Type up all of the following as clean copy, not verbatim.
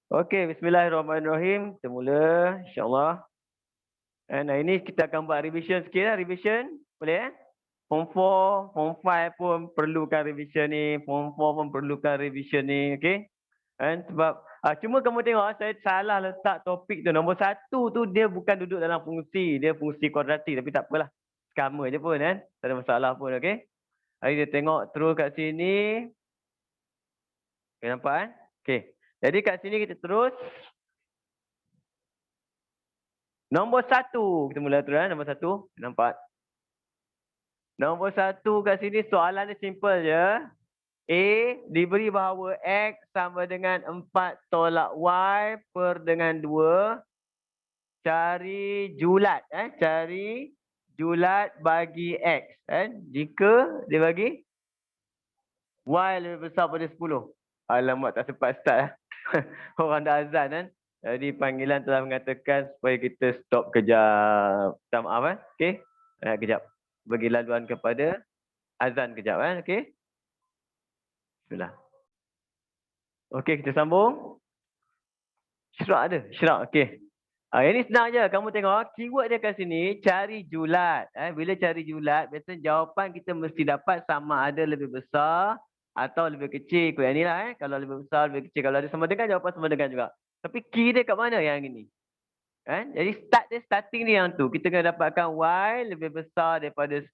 Okey, bismillahirrahmanirrahim. Kita mula, insyaAllah. Dan hari ini kita akan buat revision sikit lah, revision. Boleh Form 4, Form 5 pun perlukan revision ni. Form 4 pun perlukan revision ni, okey? Dan sebab, cuma kamu tengok saya salah letak topik tu. Nombor 1 tu dia bukan duduk dalam fungsi. Dia fungsi kuadratik, tapi tak apalah. Sama je pun kan. Tak ada masalah pun, okey? Hari kita tengok terus kat sini. Okay, nampak kan? Okey. Jadi kat sini kita terus. Nombor 1. Kita mula terus nombor 1. Nampak? Nombor 1 kat sini soalan dia simple je. A diberi bahawa X sama dengan 4 tolak Y per dengan 2. Cari julat. Cari julat bagi X. Jika dia bagi Y lebih besar pada 10. Alamak, tak sempat start. Orang dah azan kan. Jadi panggilan telah mengatakan supaya kita stop kejap. Minta maaf okey. Kejap. Bagi laluan kepada azan kejap okey. Bismillah. Okey, kita sambung. Syrak ada. Syrak okey. Ini senang je. Kamu tengok keyword dia kat sini cari julat. Bila cari julat, biasanya jawapan kita mesti dapat sama ada lebih besar atau lebih kecil. Yang ni lah Kalau lebih besar, lebih kecil. Kalau ada sama dengan, jawapan sama dengan juga. Tapi key dia kat mana yang ini? Jadi starting ni yang tu. Kita kena dapatkan Y lebih besar daripada 10.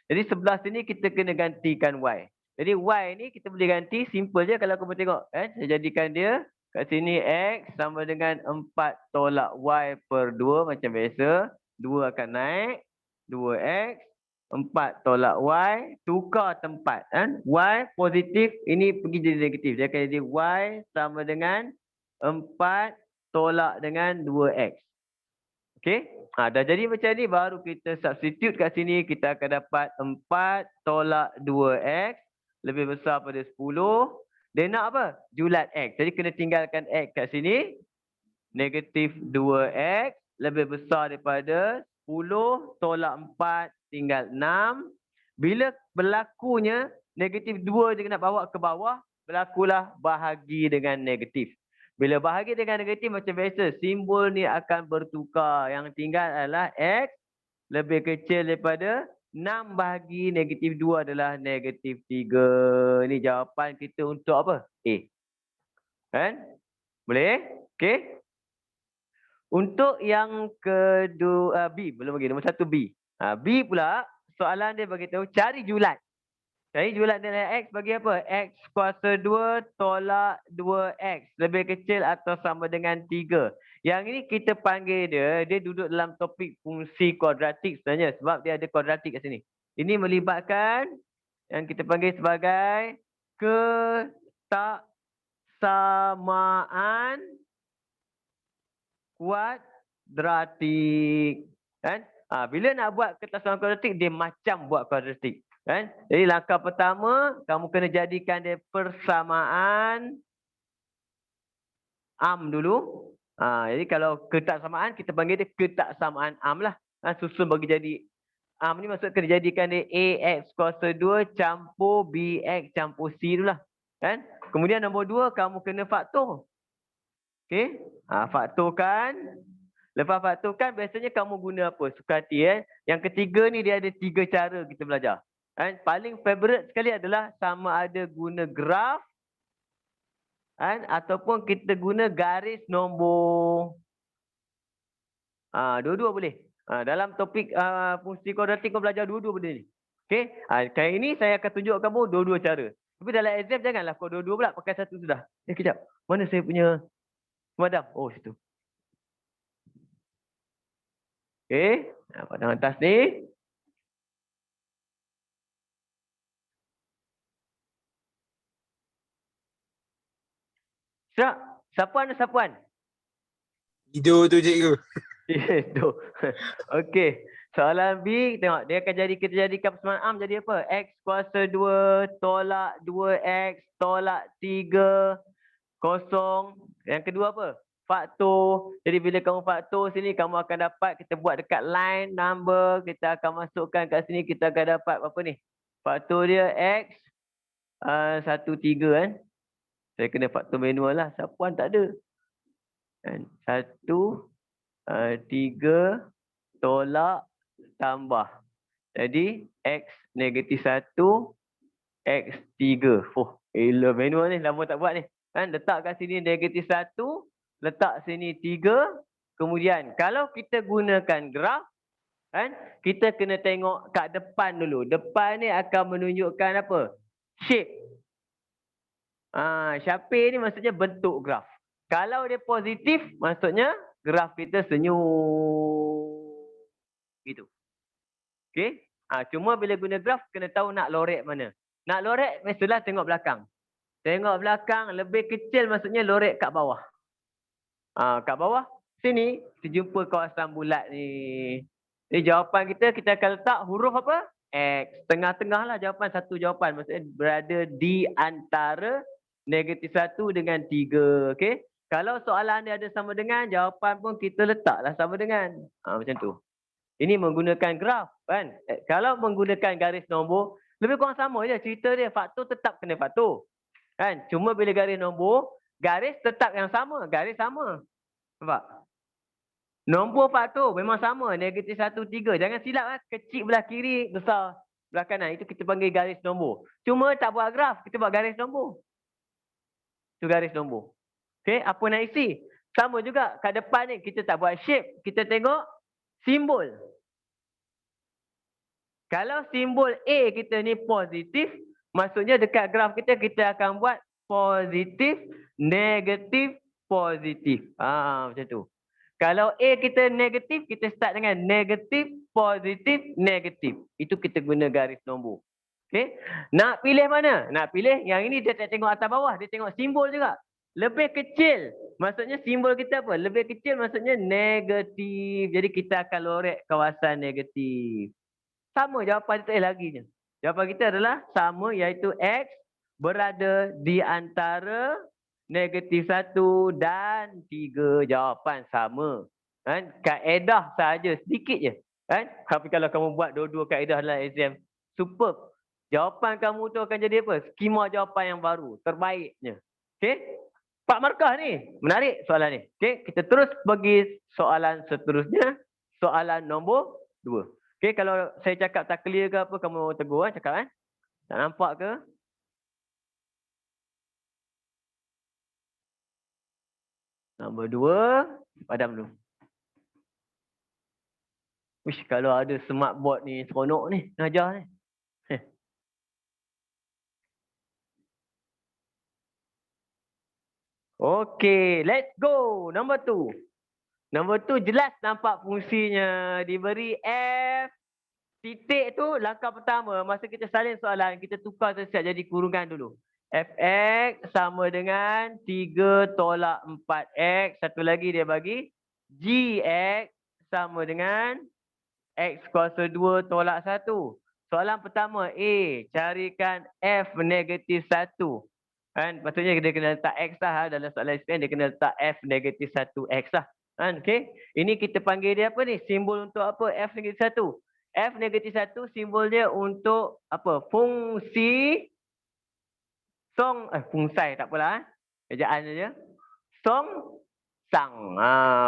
Jadi sebelah sini kita kena gantikan Y. Jadi Y ni kita boleh ganti. Simple je kalau kamu tengok. Saya jadikan dia kat sini X sama dengan 4 tolak Y per 2 macam biasa. 2 akan naik. 2X. 4 tolak Y. Tukar tempat. Y positif. Ini pergi jadi negatif. Dia akan jadi Y sama dengan 4 tolak dengan 2X. Okey? Dah jadi macam ni, baru kita substitute kat sini. Kita akan dapat 4 tolak 2X lebih besar pada 10. Dia nak apa? Julat X. Jadi kena tinggalkan X kat sini. Negatif 2X lebih besar daripada 10 tolak 4 tinggal 6. Bila berlakunya negatif 2 dia nak bawa ke bawah, berlakulah bahagi dengan negatif. Bila bahagi dengan negatif macam biasa, simbol ni akan bertukar. Yang tinggal adalah X lebih kecil daripada 6 bahagi negatif 2 adalah negatif 3. Ini jawapan kita untuk apa? A. Boleh? Okey. Untuk yang kedua, B. Belum lagi. Nombor 1 B. B pula, soalan dia beritahu cari julat. Cari julat nilai X bagi apa? X kuasa 2 tolak 2X. Lebih kecil atau sama dengan 3. Yang ini kita panggil dia duduk dalam topik fungsi kuadratik sebenarnya. Sebab dia ada kuadratik kat sini. Ini melibatkan yang kita panggil sebagai ketaksamaan kuadratik. Bila nak buat ketaksamaan kuadratik, dia macam buat kuadratik. Jadi langkah pertama, kamu kena jadikan dia persamaan am dulu. Jadi kalau ketaksamaan, kita panggil dia ketaksamaan am lah. Susun bagi jadi am ni maksud kena jadikan dia AX kuasa 2 campur BX campur C dulu lah. Kemudian nombor 2, kamu kena faktor. Okey, faktorkan. Lepas faktorkan, biasanya kamu guna apa? Suka hati Yang ketiga ni dia ada 3 cara kita belajar. Paling favorite sekali adalah sama ada guna graf ataupun kita guna garis nombor. Dua-dua boleh. Dalam topik fungsi kuadratik kau belajar dua-dua benda ni. Okey, kali ini saya akan tunjuk kamu dua-dua cara. Tapi dalam exam janganlah kau dua-dua pula, pakai satu sudah. Kejap. Mana saya punya pemadam? Oh, situ. Okey, padang atas ni. Syak, sapuan. Tidur tu cikgu. Itu. Okey. Soalan B, tengok. Dia akan kita jadikan persamaan am jadi apa? X kuasa 2 tolak 2X tolak 3 kosong. Yang kedua apa? Faktor. Jadi bila kamu faktor sini, kamu akan dapat, kita buat dekat line number. Kita akan masukkan kat sini, kita akan dapat apa ni? Faktor dia X 1, 3 . Saya kena faktor manual lah. Sapuan tak ada. Kan? 1, 3 tolak tambah. Jadi X -1, X 3. Oh, elok manual ni. Lama tak buat ni. Kan? Letak kat sini -1. Letak sini 3. Kemudian kalau kita gunakan graf. Kan? Kita kena tengok kat depan dulu. Depan ni akan menunjukkan apa? Shape. Shape ni maksudnya bentuk graf. Kalau dia positif, maksudnya graf kita senyum. Gitu. Okey? Cuma bila guna graf, kena tahu nak lorek mana. Nak lorek, mestilah tengok belakang. Tengok belakang, lebih kecil maksudnya lorek kat bawah. Kat bawah, sini, kita jumpa kawasan bulat ni. Jadi jawapan kita akan letak huruf apa? X. Tengah-tengah lah jawapan, satu jawapan. Maksudnya berada di antara -1 dengan 3. Okey? Kalau soalan dia ada sama dengan, jawapan pun kita letaklah sama dengan. Macam tu. Ini menggunakan graf, kan? Kalau menggunakan garis nombor, lebih kurang sama je cerita dia. Faktor tetap kena faktor. Kan? Cuma bila garis nombor, garis tetap yang sama. Garis sama. Nampak? Nombor faktor memang sama. -1, 3. Jangan silap. Kecil belah kiri, besar belah kanan. Itu kita panggil garis nombor. Cuma tak buat graf. Kita buat garis nombor. Itu garis nombor. Okey, apa nak isi? Sama juga. Kat depan ni kita tak buat shape. Kita tengok simbol. Kalau simbol A kita ni positif, maksudnya dekat graf kita akan buat positif, negatif, positif. Macam tu. Kalau A kita negatif, kita start dengan negatif, positif, negatif. Itu kita guna garis nombor. Okey. Nak pilih mana? Nak pilih yang ini dia tak tengok atas bawah, dia tengok simbol juga. Lebih kecil, maksudnya simbol kita apa? Lebih kecil maksudnya negatif. Jadi kita akan lorek kawasan negatif. Sama jawapan kita lagi je. Jawapan kita adalah sama, iaitu X berada di antara -1 dan 3. Jawapan sama. Kan? Kaedah saja sedikit je. Kan? Tapi kalau kamu buat dua-dua kaedah dalam exam, superb. Jawapan kamu tu akan jadi apa? Skema jawapan yang baru. Terbaiknya. Okey? 4 markah ni. Menarik soalan ni. Okey? Kita terus pergi soalan seterusnya. Soalan nombor 2. Okey, kalau saya cakap tak clear ke apa, kamu tegur cakap tak nampak ke? Nombor 2, padam dulu. Wish, kalau ada smart board ni seronok ni, ngajar ni. Okey, let's go. Nombor 2. Nombor 2 jelas nampak fungsinya. Diberi F titik tu langkah pertama. Masa kita salin soalan, kita tukar siap jadi kurungan dulu. Fx sama dengan 3 tolak 4x. Satu lagi dia bagi. Gx sama dengan x kuasa 2 tolak 1. Soalan pertama A. Carikan F negatif 1. Kan? Maksudnya dia kena letak X lah. Dalam soalan SPM dia kena letak F negatif 1X lah. Kan? Okay? Ini kita panggil dia apa ni? Simbol untuk apa? F negatif 1. F negatif 1 simbol dia untuk apa? Fungsi fungsai tak apalah. Ejaan saja. Song sang.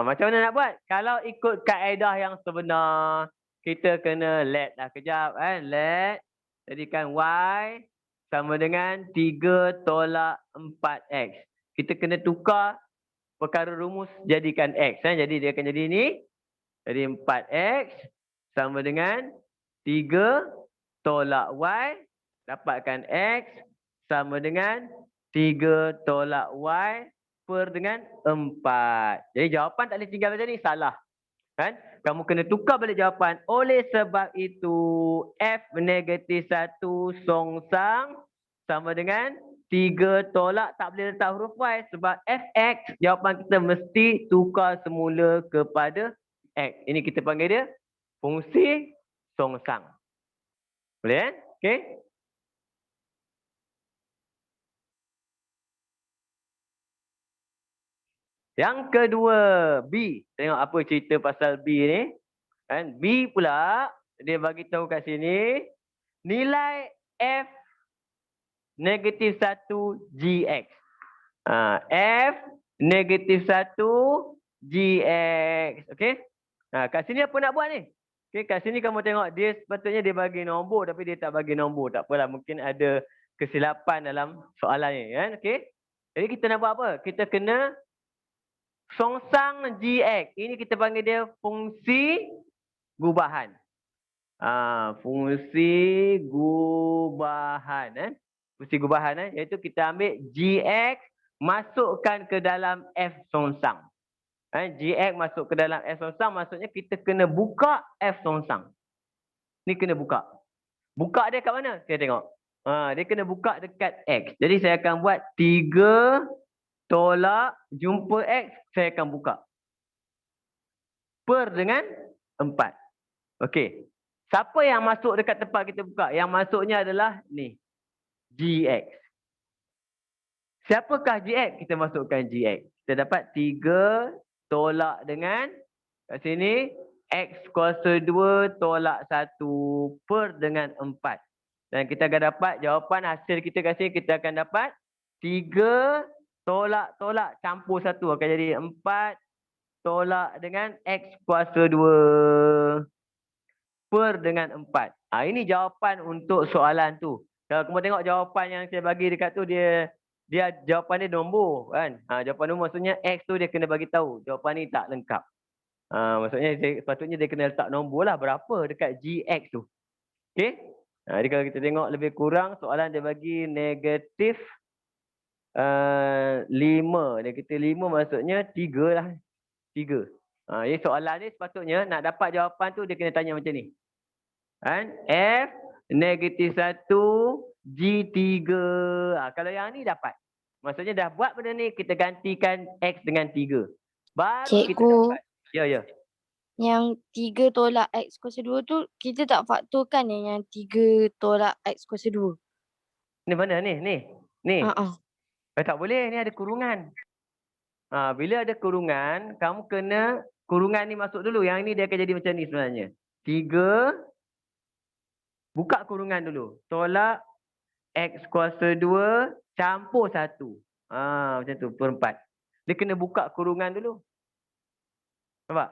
Macam mana nak buat? Kalau ikut kaedah yang sebenar, kita kena let lah kejap. Let. Jadikan Y sama dengan 3 tolak 4X. Kita kena tukar perkara rumus jadikan X. Jadi dia akan jadi ni. Jadi 4X sama dengan 3 tolak Y. Dapatkan X sama dengan 3 tolak Y per dengan 4. Jadi jawapan tak boleh tinggal macam ni. Salah. Kan? Kamu kena tukar balik jawapan. Oleh sebab itu, F negatif 1 songsang sama dengan 3 tolak, tak boleh letak huruf Y. Sebab Fx, jawapan kita mesti tukar semula kepada X. Ini kita panggil dia fungsi songsang. Boleh kan? Okey. Yang kedua, B. Tengok apa cerita pasal B ni. Kan? B pula, dia bagi tahu kat sini, nilai F negatif 1 Gx. F negatif 1 GX. Okey. Kat sini apa nak buat ni? Okey, kat sini kamu tengok dia sepatutnya dia bagi nombor tapi dia tak bagi nombor. Tak apalah, mungkin ada kesilapan dalam soalan ni kan. Okey. Jadi kita nak buat apa? Kita kena songsang GX. Ini kita panggil dia fungsi gubahan. Fungsi gubahan. Fungsi gubahan. Iaitu kita ambil GX masukkan ke dalam F songsang. GX masuk ke dalam F songsang, maksudnya kita kena buka F songsang. Ni kena buka. Buka dia kat mana? Kita tengok. Dia kena buka dekat X. Jadi saya akan buat 3 tolak jumpa X, saya akan buka. Per dengan 4. Okey. Siapa yang masuk dekat tempat kita buka? Yang masuknya adalah ni. GX. Siapakah GX? Kita masukkan GX. Kita dapat 3 tolak dengan kat sini X kuasa 2 tolak 1 per dengan 4. Dan kita akan dapat jawapan hasil kita kat sini, kita akan dapat 3 tolak campur 1 akan jadi 4 tolak dengan X kuasa 2 per dengan 4. Ini jawapan untuk soalan tu. Kalau kamu tengok jawapan yang saya bagi dekat tu, dia jawapan dia nombor kan. Jawapan nombor maksudnya X tu dia kena bagi tahu. Jawapan ni tak lengkap. Maksudnya sepatutnya dia kena letak nombor lah berapa dekat GX tu. Okey. Jadi kalau kita tengok lebih kurang soalan dia bagi negatif 5. Negatif 5 maksudnya 3 lah. 3. Jadi soalan ni sepatutnya nak dapat jawapan tu dia kena tanya macam ni. Kan? F negatif 1 G3. Kalau yang ni dapat. Maksudnya dah buat benda ni, kita gantikan X dengan 3. Baru Cikgu, kita dapat. Ya. Yang 3 tolak X kuasa 2 tu kita tak faktorkan yang 3 tolak X kuasa 2. Ni mana ni? Ni. Tak boleh, ni ada kurungan. Bila ada kurungan, kamu kena kurungan ni masuk dulu. Yang ni dia akan jadi macam ni sebenarnya. 3 buka kurungan dulu. Tolak X kuasa 2 campur 1. Macam tu, per 4. Dia kena buka kurungan dulu. Nampak?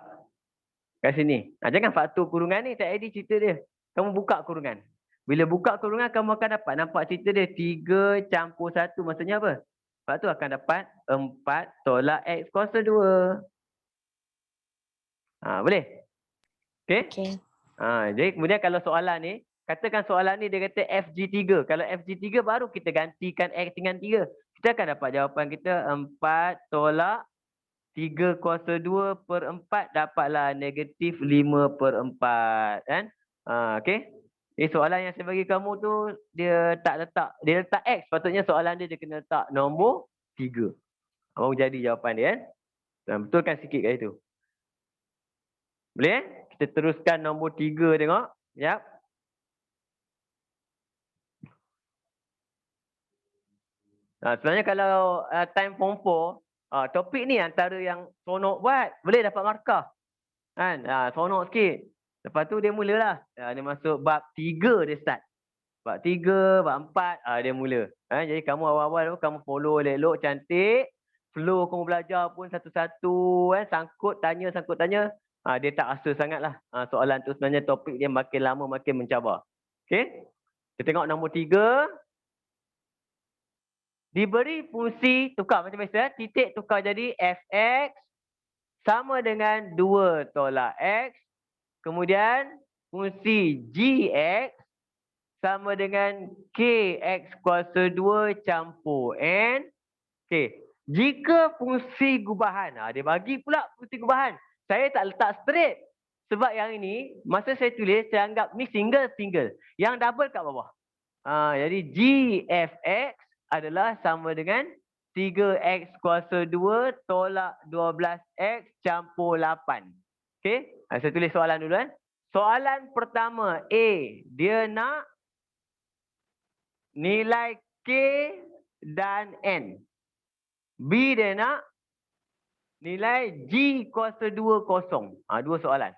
Kat sini. Jangan faktor kurungan ni, tak ada cerita dia. Kamu buka kurungan. Bila buka kurungan, kamu akan dapat. Nampak cerita dia, 3 campur 1. Maksudnya apa? Lepas tu akan dapat 4 tolak X kuasa 2. Boleh? Okey? Jadi kemudian kalau soalan ni, katakan soalan ni dia kata FG3. Kalau FG3 baru kita gantikan X dengan 3. Kita akan dapat jawapan kita 4 tolak 3 kuasa 2 per 4 dapatlah negatif 5 per 4. Kan? Okey? Jadi soalan yang saya bagi kamu tu, dia letak X. Patutnya soalan dia kena letak nombor 3. Baru jadi jawapan dia. Kan? Betulkan sikit kat situ. Boleh? Kita teruskan nombor 3 tengok. Sekejap. Sebenarnya kalau time form 4, topik ni antara yang seronok buat. Boleh dapat markah. Kan? Seronok sikit. Lepas tu dia mulalah. Dia masuk bab 3 dia start. Bab 3, bab 4 dia mula. Jadi kamu awal-awal tu kamu follow elok-elok cantik. Flow kamu belajar pun satu-satu. Sangkut tanya. Dia tak rasa sangat lah. Soalan tu sebenarnya topik dia makin lama makin mencabar. Okey. Kita tengok nombor 3. Diberi fungsi tukar macam biasa. Titik tukar jadi fx sama dengan 2 tolak x. Kemudian fungsi gx sama dengan kx kuasa 2 campur n. Okey. Jika fungsi gubahan. Dia bagi pula fungsi gubahan. Saya tak letak straight. Sebab yang ini, masa saya tulis, saya anggap ni single. Yang double kat bawah. Jadi gfx adalah sama dengan 3x kuasa 2 tolak 12x campur 8. Okey. Saya tulis soalan dulu. Soalan pertama A. Dia nak nilai K dan N. B dia nak nilai G kuasa 2 kosong. Dua soalan.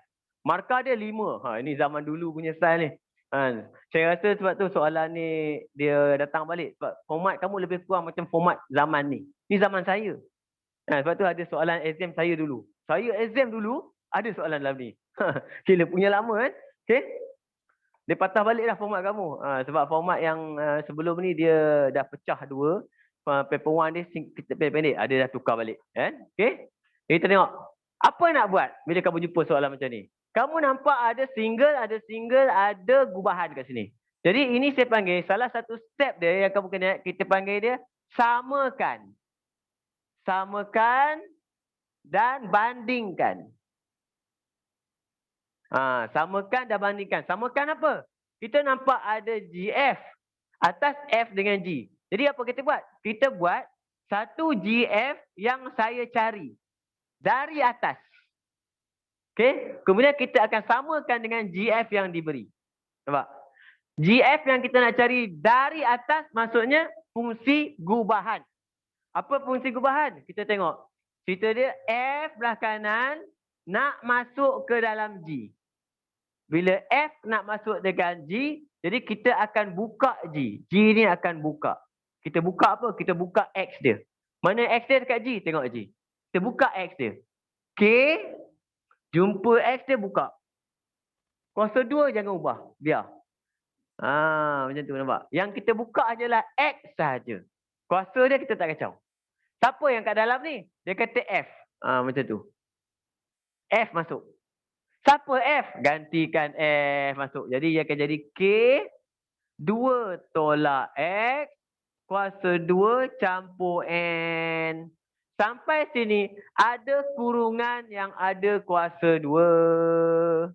Markah dia 5. Ini zaman dulu punya style ni. Saya rasa sebab tu soalan ni dia datang balik. Sebab format kamu lebih kurang macam format zaman ni. Ni zaman saya. Sebab tu ada soalan exam saya dulu. Saya exam dulu, ada soalan dalam ni. Gila punya lama kan. Okay. Dia patah balik dah format kamu. Sebab format yang sebelum ni dia dah pecah dua. Paper 1 dia pendek. Dia dah tukar balik. Kan? Okay. Jadi kita tengok. Apa nak buat bila kamu jumpa soalan macam ni? Kamu nampak ada single, ada gubahan kat sini. Jadi ini saya panggil, salah satu step dia yang kamu kena, kita panggil dia samakan. Samakan dan bandingkan. Samakan dan bandingkan. Samakan apa? Kita nampak ada GF atas F dengan G. Jadi apa kita buat? Kita buat satu GF yang saya cari dari atas. Okey, kemudian kita akan samakan dengan GF yang diberi. Nampak? GF yang kita nak cari dari atas maksudnya fungsi gubahan. Apa fungsi gubahan? Kita tengok. Cerita dia F belah kanan nak masuk ke dalam G. Bila F nak masuk dengan G, jadi kita akan buka G. G ni akan buka. Kita buka apa? Kita buka X dia. Mana X dia dekat G? Tengok G. Kita buka X dia. K, jumpa X dia buka. Kuasa 2 jangan ubah. Biar. Macam tu nampak. Yang kita buka adalah X sahaja. Kuasa dia kita tak kacau. Siapa yang kat dalam ni? Dia kata F. Macam tu. F masuk. Siapa F? Gantikan F masuk. Jadi dia akan jadi K 2 tolak X kuasa 2 campur N. Sampai sini ada kurungan yang ada kuasa 2.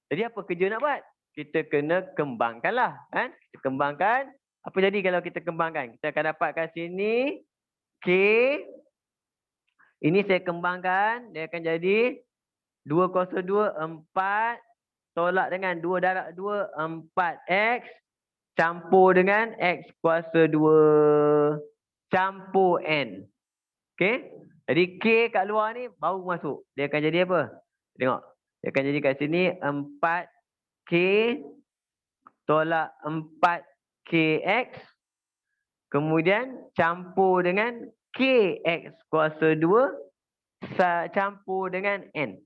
Jadi apa kerja nak buat? Kita kena kembangkanlah. Kan? Kita kembangkan. Apa jadi kalau kita kembangkan? Kita akan dapatkan sini K. Ini saya kembangkan. Dia akan jadi 2 kuasa 2, 4. Tolak dengan 2 darab 2, 4X. Campur dengan X kuasa 2. Campur N. Okey. Jadi K kat luar ni baru masuk. Dia akan jadi apa? Tengok. Dia akan jadi kat sini 4K. Tolak 4KX. Kemudian campur dengan KX kuasa 2. Campur dengan N.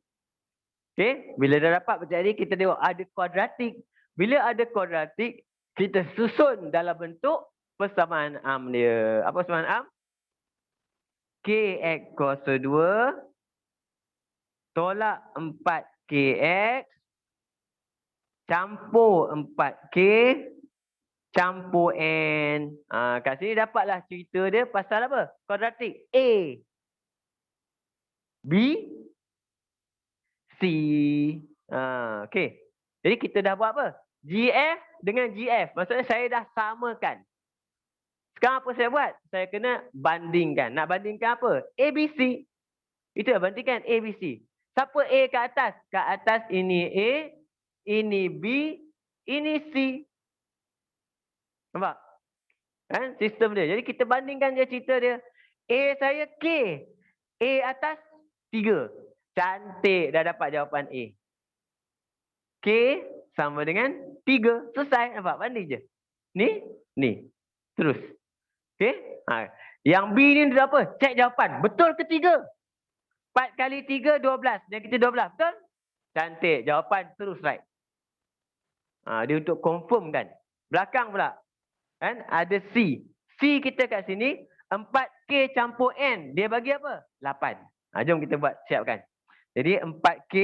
Okey, bila dah dapat macam ni, kita tengok ada kuadratik. Bila ada kuadratik, kita susun dalam bentuk persamaan am dia. Apa persamaan am? Kx kuasa 2 tolak 4kx campur 4k campur n. Kat sini dapatlah cerita dia pasal apa? Kuadratik. A, B, C. Okey. Jadi kita dah buat apa? GF dengan GF. Maksudnya saya dah samakan. Sekarang apa saya buat? Saya kena bandingkan. Nak bandingkan apa? A, B, C. Itu dah bandingkan A, B, C. Siapa A kat atas? Kat atas ini A, ini B, ini C. Nampak? Kan? Sistem dia. Jadi kita bandingkan dia cerita dia. A saya K. A atas 3. Cantik. Dah dapat jawapan A. K sama dengan 3. Selesai. Nampak? Banding je. Ni. Ni. Terus. Okey. Yang B ni dia apa? Cek jawapan. Betul ke 3? 4 kali 3, 12. Dan kita 12. Betul? Cantik. Jawapan terus right. Dia untuk confirm kan. Belakang pula. Kan? Ada C. C kita kat sini. 4K campur N. Dia bagi apa? 8. Jom kita buat. Siapkan. Jadi 4K.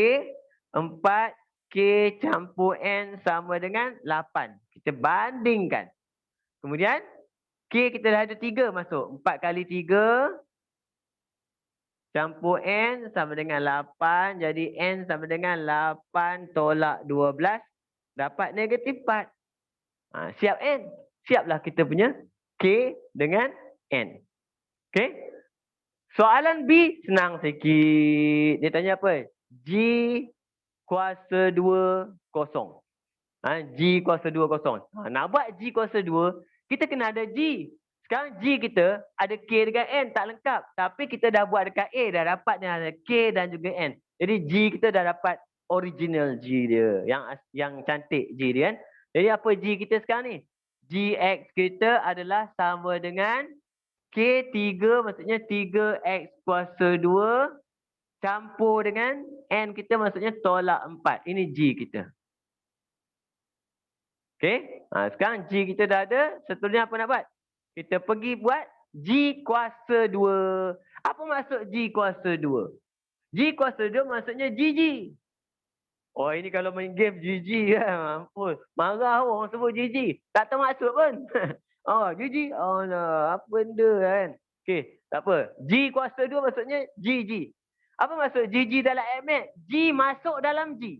4K campur N sama dengan 8. Kita bandingkan. Kemudian. K kita dah ada 3 masuk. 4 kali 3. Campur N sama dengan 8. Jadi N sama dengan 8 tolak 12. Dapat negatif 4. Siap N. Siaplah kita punya K dengan N. Okey. Soalan B senang sikit. Dia tanya apa? G kuasa 2 kosong. G kuasa 2 kosong. Nak buat G kuasa 2, kita kena ada G. Sekarang G kita ada K dengan N tak lengkap. Tapi kita dah buat dekat A. Dah dapat dia ada K dan juga N. Jadi G kita dah dapat original G dia. Yang cantik G dia kan. Jadi apa G kita sekarang ni? Gx kita adalah sama dengan K3 maksudnya 3X kuasa 2 campur dengan N kita maksudnya tolak 4. Ini G kita. Okey. Sekarang G kita dah ada. Seterusnya apa nak buat? Kita pergi buat G kuasa 2. Apa maksud G kuasa 2? G kuasa 2 maksudnya GG. Oh ini kalau main game GG kan. Mampus. Marah orang sebut GG. Tak tahu maksud pun. Oh GG. Oh no. Apa benda kan. Okey. Tak apa. G kuasa 2 maksudnya GG. Apa maksud GG dalam Math? G masuk dalam G.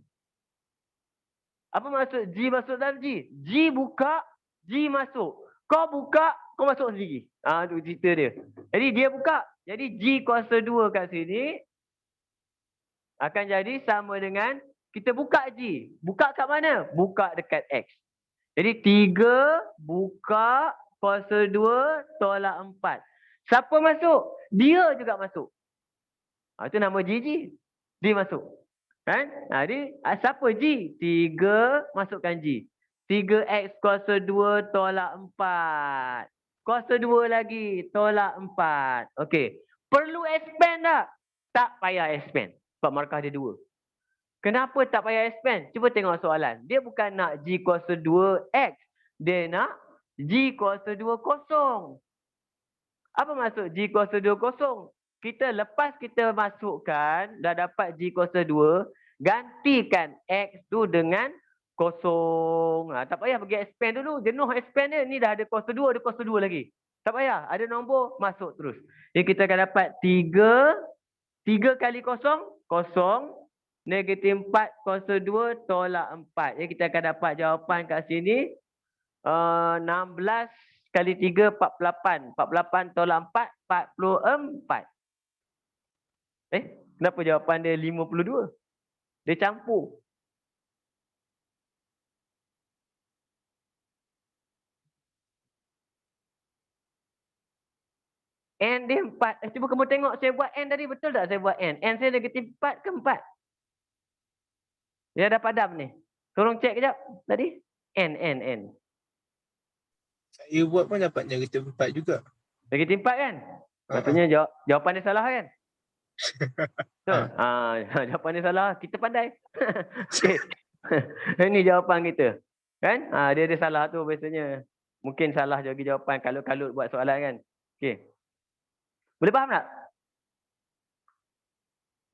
Apa maksud G masuk dalam G? G buka, G masuk. Kau buka, kau masuk sendiri. Itu cerita dia. Jadi dia buka. Jadi G kuasa 2 kat sini akan jadi sama dengan kita buka G. Buka kat mana? Buka dekat X. Jadi 3 buka kuasa 2 tolak 4. Siapa masuk? Dia juga masuk. Itu nama GG. Dia masuk. Kan? Jadi siapa G? 3 masukkan G. 3X kuasa 2 tolak 4. Kuasa 2 lagi tolak 4. Okey. Perlu expand tak? Tak payah expand. Sebab markah dia 2. Kenapa tak payah expand? Cuba tengok soalan. Dia bukan nak G kuasa 2X. Dia nak G kuasa 2 kosong. Apa maksud G kuasa 2 kosong? Kita lepas kita masukkan, dah dapat G kuasa 2, gantikan X tu dengan kosong. Tak payah pergi expand dulu. Jenuh expand dia. Ni dah ada kuasa 2, ada kuasa 2 lagi. Tak payah. Ada nombor, masuk terus. Jadi kita akan dapat 3 kali kosong, kosong. Negatif 4 kuasa 2 tolak 4. Jadi kita akan dapat jawapan kat sini. 16 kali 3, 48. 48 tolak 4, 44. Kenapa jawapan dia 52? Dia campur. N dia 4. Cuba kamu tengok saya buat N tadi. Betul tak saya buat N? N saya negatif 4 ke 4? Dia dah padam ni. Tolong cek kejap tadi. N. Saya buat pun dapat negatif 4 juga. Negatif 4 kan? Maksudnya jawapan dia salah kan? Betul? Jawapan dia salah. Kita pandai. Okay. Ini jawapan kita. Kan? Dia ada salah tu biasanya. Mungkin salah juga jawapan kalut-kalut buat soalan kan? Okay. Boleh faham tak?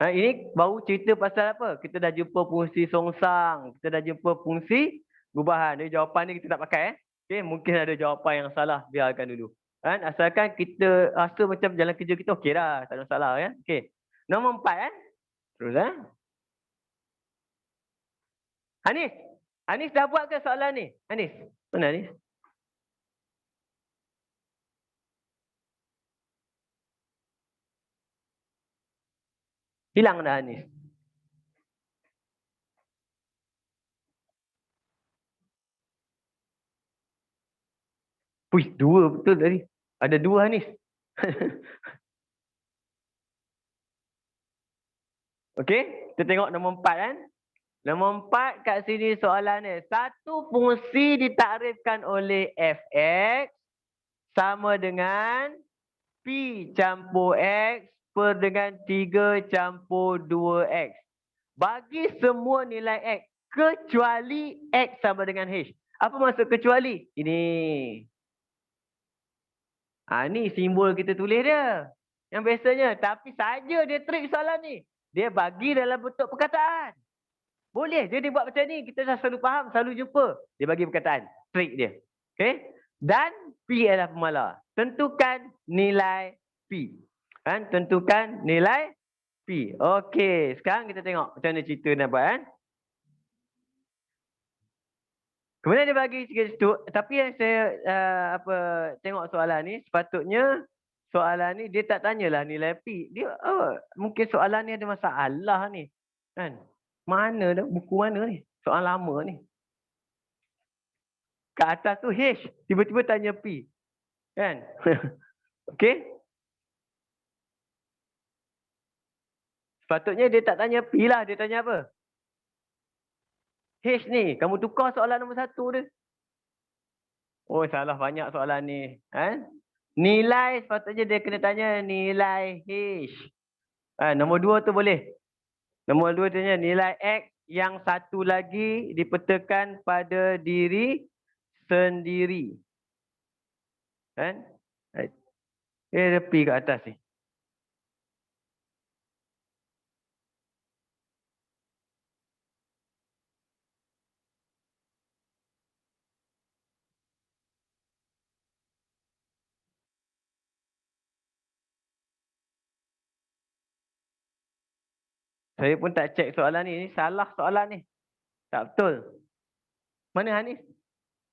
Ini baru cerita pasal apa? Kita dah jumpa fungsi songsang. Kita dah jumpa fungsi gubahan. Jadi jawapan ni kita tak pakai. Okay. Mungkin ada jawapan yang salah. Biarkan dulu. Kan? Asalkan kita rasa macam jalan kerja kita okey dah. Tak ada masalah. Kan? Okay. Nombor 4 kan? Terus Anis. Anis dah buat ke soalan ni? Anis. Mana Anis? Hilang dah Anis. Wih, 2 betul tadi. Ada 2 Anis. Okey, kita tengok nombor 4 kan. Nombor 4 kat sini soalan ni. Satu fungsi ditakrifkan oleh fx sama dengan P campur X per dengan 3 campur 2X. Bagi semua nilai X kecuali X sama dengan H. Apa maksud kecuali? Ini. Ni simbol kita tulis dia. Yang biasanya. Tapi saja dia trik soalan ni. Dia bagi dalam bentuk perkataan. Boleh. Dia buat macam ni. Kita dah selalu faham. Selalu jumpa. Dia bagi perkataan. Trik dia. Okay. Dan P adalah pemalar. Tentukan nilai P. Kan? Tentukan nilai P. Okey. Sekarang kita tengok macam mana cerita nak buat. Kan? Kemudian dia bagi situ. Tapi yang saya tengok soalan ni. Sepatutnya soalan ni dia tak tanyalah nilai P. Dia mungkin soalan ni ada masalah ni. Kan? Mana dah? Buku mana ni? Soalan lama ni. Kat atas tu H. Tiba-tiba tanya P. Kan? Okey? Sepatutnya dia tak tanya P lah. Dia tanya apa? H ni. Kamu tukar soalan nombor 1 dia. Oh, salah banyak soalan ni. Kan? Nilai sepatutnya dia kena tanya nilai H. Nombor 2 tu boleh. Nombor 2 tanya nilai X yang satu lagi dipetakan pada diri sendiri. Kan? Dia pergi kat atas ni. Saya pun tak cek soalan ni. Ini salah soalan ni. Tak betul. Mana Hanis?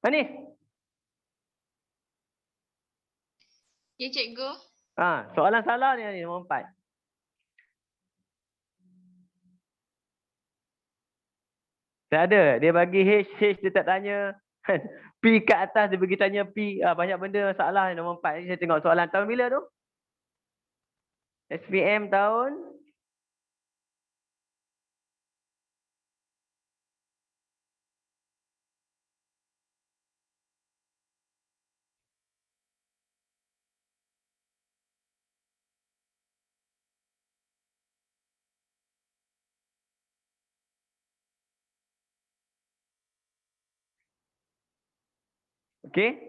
Hanis? Ya, cikgu. Soalan salah ni Hanis, nombor 4. Tak ada. Dia bagi H dia tak tanya. P kat atas dia bagi tanya P. Banyak benda salah nombor 4. Saya tengok soalan tahun bila tu? SPM tahun? Okey.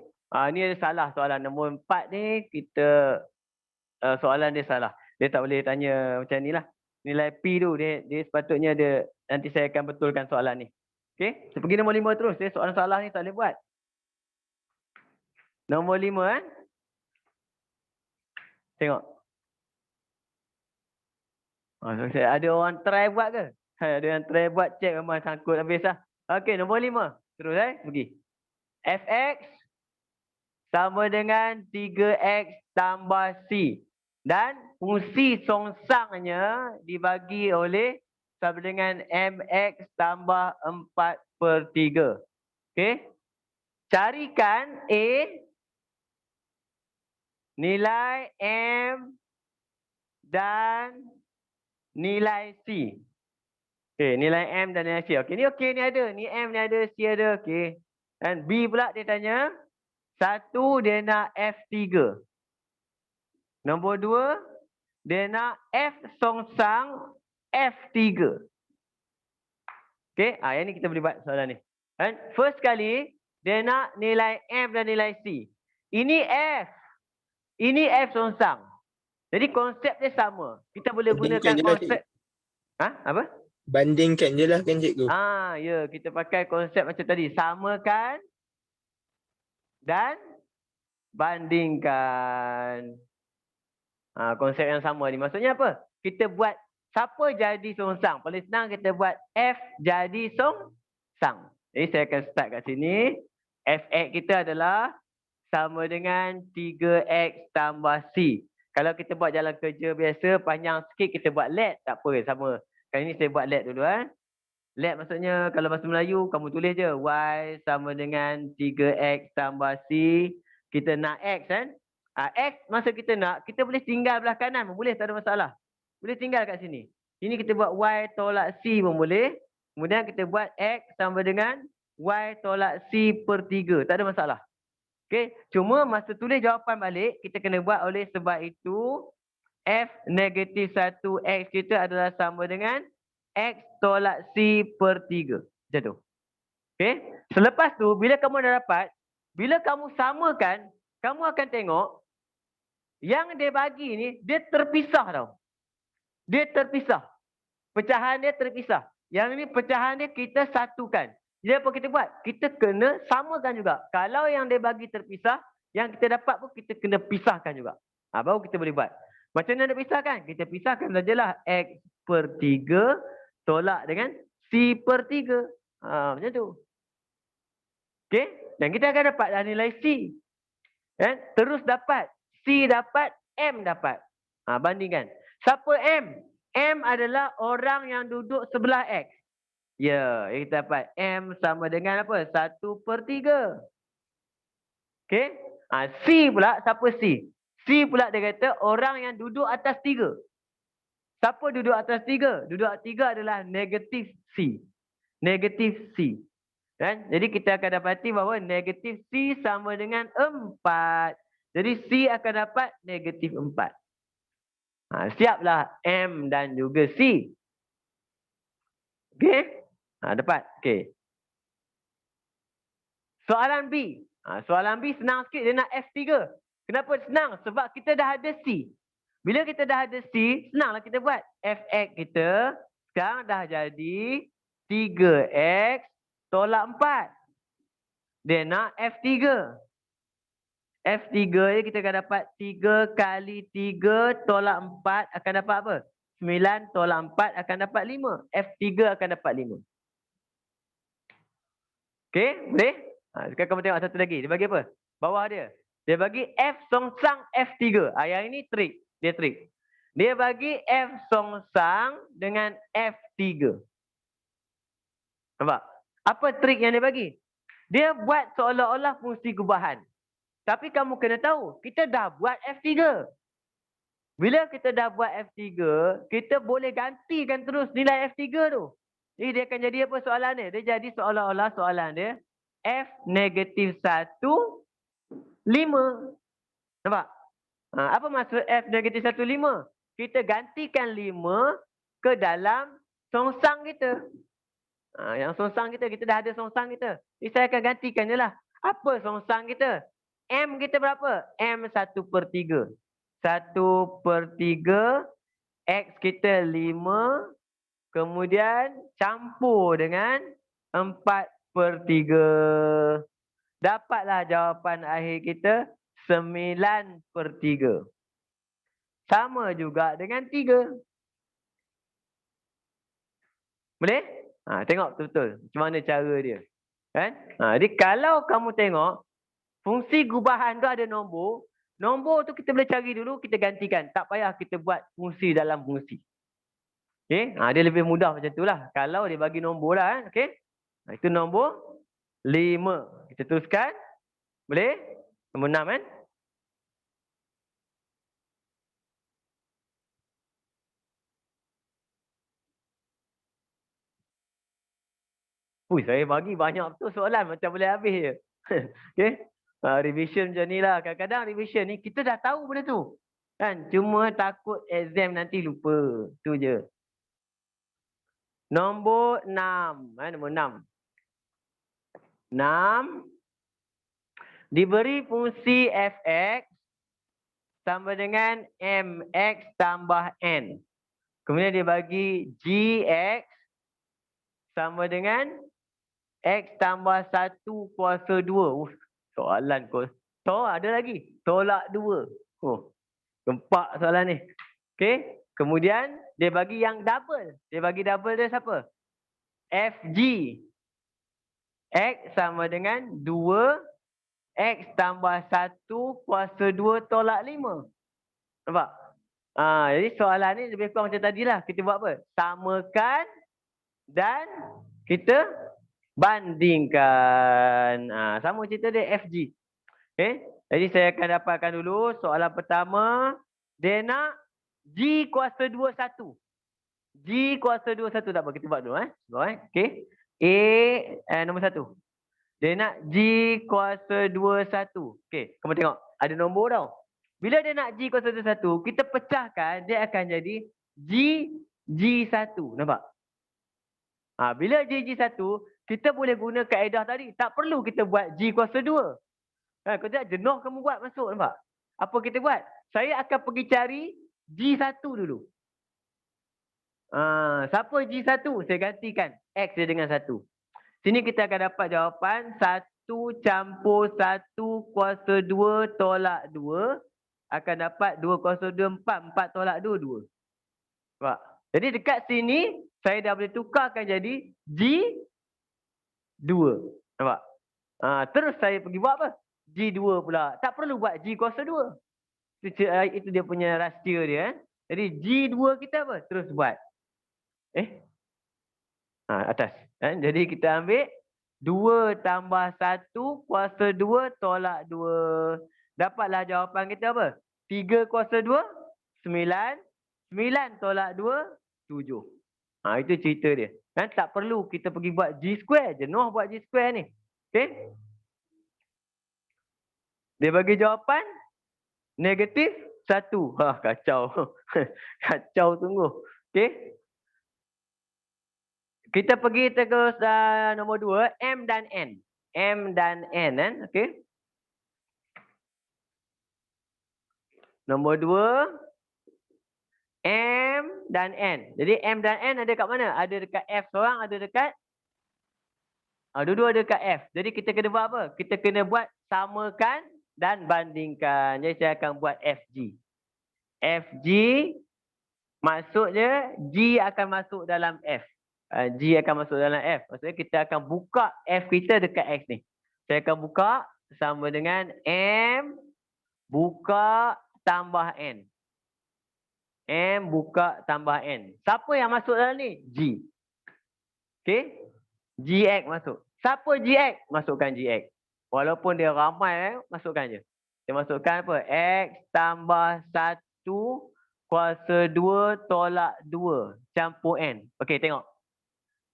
Ni ada salah soalan. Nombor 4 ni kita soalan dia salah. Dia tak boleh tanya macam ni lah. Nilai P tu dia sepatutnya dia nanti saya akan betulkan soalan ni. Okey. Saya pergi nombor 5 terus. Dia soalan salah ni tak boleh buat. Nombor 5 Tengok. Ada orang try buat ke? Ada yang try buat, cek memang sangkut habis lah. Okey, nombor 5. Terus pergi. Fx sama dengan 3x tambah c. Dan fungsi songsangnya dibagi oleh sama dengan mx tambah 4/3. Okey. Carikan A, nilai M dan nilai C. Okey, nilai M dan nilai C. Okey, ni ada. Ni M ni ada, C ada. Okey. Dan B pula dia tanya, 1 dia nak F3. Nombor 2, dia nak F songsang F3. Okey, yang ni kita boleh buat soalan ni. Dan first kali, dia nak nilai M dan nilai C. Ini F. Ini F songsang. Jadi konsep dia sama. Kita boleh gunakan konsep. Apa? Bandingkan je lah kan cikgu. Ya, kita pakai konsep macam tadi. Samakan dan bandingkan. Konsep yang sama ni. Maksudnya apa? Kita buat siapa jadi songsang. Paling senang kita buat F jadi songsang. Jadi saya akan start kat sini. Fx kita adalah sama dengan 3x tambah c. Kalau kita buat jalan kerja biasa, panjang sikit kita buat let. Tak apa, sama. Kali ni saya buat let dulu. Let maksudnya kalau bahasa Melayu, kamu tulis je. Y sama dengan 3x tambah c. Kita nak x kan. X masa kita nak, kita boleh tinggal belah kanan pun boleh, tak ada masalah. Boleh tinggal kat sini. Ini kita buat y tolak c pun boleh. Kemudian kita buat x sama dengan y tolak c/3. Tak ada masalah. Okey, cuma masa tulis jawapan balik, kita kena buat oleh sebab itu f negatif 1x kita adalah sama dengan x tolak c/3. Macam tu. Okey, selepas tu bila kamu dah dapat, bila kamu samakan, kamu akan tengok yang dia bagi ni, dia terpisah tau. Dia terpisah. Pecahan dia terpisah. Yang ni pecahan dia kita satukan. Jadi apa kita buat? Kita kena samakan juga. Kalau yang dia bagi terpisah, yang kita dapat pun kita kena pisahkan juga. Baru kita boleh buat. Macam mana nak pisahkan? Kita pisahkan sajalah x/3 tolak dengan c/3. Macam tu. Okey? Dan kita akan dapat dah nilai c. Terus dapat. C dapat, M dapat. Bandingkan. Siapa M? M adalah orang yang duduk sebelah X. Ya, kita dapat M sama dengan apa? 1/3. Okey? C pula, siapa C? C pula dia kata orang yang duduk atas 3. Siapa duduk atas 3? Duduk atas 3 adalah negatif C. Negatif C. Kan? Jadi kita akan dapati bahawa negatif C sama dengan 4. Jadi C akan dapat negatif 4. Siaplah M dan juga C. Okey? Dapat. Okey. Soalan B. Soalan B senang sikit. Dia nak F3. Kenapa senang? Sebab kita dah ada C. Bila kita dah ada C, senanglah kita buat. Fx kita sekarang dah jadi 3x tolak 4. Dia nak F3. F3 ni kita akan dapat 3 kali 3 tolak 4 akan dapat apa? 9 tolak 4 akan dapat 5. F3 akan dapat 5. Okey, boleh? Sekarang kamu tengok satu lagi. Dia bagi apa? Bawah dia. Dia bagi F songsang F3. Yang ini trik. Dia trik. Dia bagi F songsang dengan F3. Nampak? Apa trik yang dia bagi? Dia buat seolah-olah fungsi gubahan. Tapi kamu kena tahu, kita dah buat F3. Bila kita dah buat F3, kita boleh gantikan terus nilai F3 tu. Jadi dia akan jadi apa soalan dia? Dia jadi seolah-olah soalan dia F negatif 1, 5. Nampak? Apa maksud F negatif 1, 5? Kita gantikan 5 ke dalam songsang kita. Yang songsang kita dah ada songsang kita. Jadi saya akan gantikan je lah. Apa songsang kita? M kita berapa? M 1/3. 1/3 X kita 5. Kemudian campur dengan 4/3. Dapatlah jawapan akhir kita 9/3. Sama juga dengan 3. Boleh? Tengok betul-betul macam mana cara dia. Kan? Jadi kalau kamu tengok, fungsi gubahan tu ada nombor. Nombor tu kita boleh cari dulu, kita gantikan. Tak payah kita buat fungsi dalam fungsi. Okay? Dia lebih mudah macam tu lah. Kalau dia bagi nombor lah. Okay? Itu nombor 5. Kita teruskan. Boleh? Nombor 6 kan? Saya bagi banyak betul soalan. Macam boleh habis je. Okay? Revision macam ni lah. Kadang-kadang revision ni kita dah tahu benda tu. Kan? Cuma takut exam nanti lupa. Tu je. Nombor 6. Nombor 6. 6. Diberi fungsi fx sama dengan mx tambah n. Kemudian dia bagi gx sama dengan x tambah 1 kuasa 2. Soalan kau. Ada lagi. Tolak 2. Gempak soalan ni. Okey. Kemudian dia bagi yang double. Dia bagi double dia siapa? Fg. X sama dengan 2 X tambah 1 kuasa 2 tolak 5. Nampak? Jadi soalan ni lebih kurang macam tadilah. Kita buat apa? Samakan dan kita bandingkan. Sama cerita dia Fg. Okay? Jadi saya akan dapatkan dulu soalan pertama. Dia nak G kuasa 2 1. G kuasa 2 1. Tak apa, kita buat dulu. Okay. Nombor 1. Dia nak G kuasa 2 1. Okay, kamu tengok. Ada nombor tau. Bila dia nak G kuasa 2 1, kita pecahkan, dia akan jadi G1. Nampak? Bila G1, kita boleh guna kaedah tadi. Tak perlu kita buat G kuasa 2. Kalau tak jenuh kamu buat masuk. Nampak? Apa kita buat? Saya akan pergi cari G1 dulu. Siapa G1? Saya gantikan X dia dengan 1. Sini kita akan dapat jawapan 1 campur 1 kuasa 2 tolak 2 akan dapat 2 kuasa 2 4. 4 tolak 2 2. Nampak? Jadi dekat sini saya dah boleh tukarkan jadi G2. Nampak? Terus saya pergi buat apa? G2 pula. Tak perlu buat G kuasa 2. Itu dia punya rahsia dia. Jadi G2 kita apa? Terus buat. Atas. Jadi kita ambil 2 tambah 1 kuasa 2 tolak 2. Dapatlah jawapan kita apa? 3 kuasa 2, 9. 9 tolak 2, 7. Itu cerita dia. Tak perlu kita pergi buat G square. Jenuh buat G square ni. Okay? Dia bagi jawapan negatif 1. Kacau. Kacau sungguh. Okey. Kita pergi terus nombor 2, M dan N. M dan N kan? Okey. Nombor 2, M dan N. Jadi M dan N ada kat mana? Ada dekat F seorang, ada dekat dua-dua ada dekat F. Jadi kita kena buat apa? Kita kena buat samakan dan bandingkan. Jadi saya akan buat FG. FG maksudnya G akan masuk dalam F. G akan masuk dalam F. Maksudnya kita akan buka F kita dekat X ni. Saya akan buka sama dengan M buka tambah N. M buka tambah N. Siapa yang masuk dalam ni? G. Okey? GX masuk. Siapa GX? Masukkan GX. Walaupun dia ramai, masukkan je. Kita masukkan apa? X tambah 1 kuasa 2 tolak 2 campur N. Okey, tengok.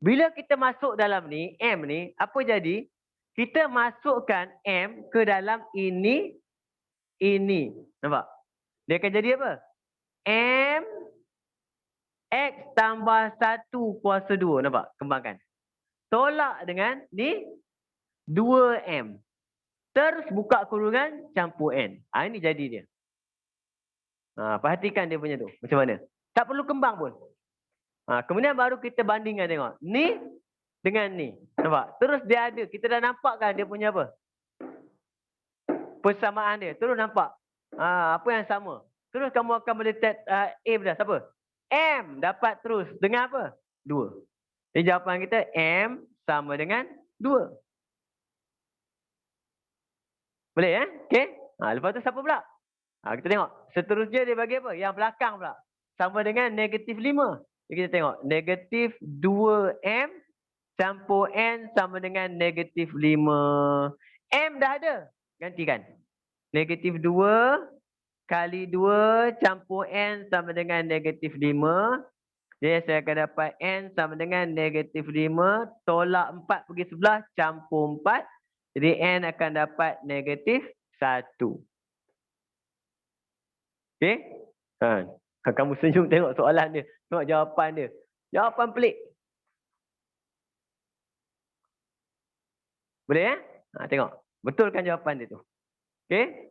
Bila kita masuk dalam ni, M ni, apa jadi? Kita masukkan M ke dalam ini. Nampak? Dia akan jadi apa? M X tambah 1 kuasa 2. Nampak? Kembangkan. Tolak dengan ni 2M. Terus buka kurungan campur N. Ini jadi dia. Perhatikan dia punya tu. Macam mana? Tak perlu kembang pun. Kemudian baru kita bandingkan tengok. Ni dengan ni. Nampak? Terus dia ada. Kita dah nampak kan dia punya apa? Persamaan dia. Terus nampak. Apa yang sama. Terus kamu akan boleh set A dah. Siapa? M dapat terus. Dengan apa? 2. Jadi jawapan kita M sama dengan 2. Boleh Okey. Lepas tu siapa pula? Kita tengok. Seterusnya dia bagi apa? Yang belakang pula. Sama dengan negatif 5. Jadi kita tengok. Negatif 2M campur N sama dengan negatif 5. M dah ada. Gantikan. Negatif 2 kali 2 campur N sama dengan negatif 5. Jadi saya akan dapat N sama dengan negatif 5. Tolak 4 pergi sebelah campur 4. Jadi N akan dapat negatif 1. Okey? Kamu senyum tengok soalan dia. Tengok jawapan dia. Jawapan pelik. Boleh tengok. Betulkan jawapan dia tu. Okey?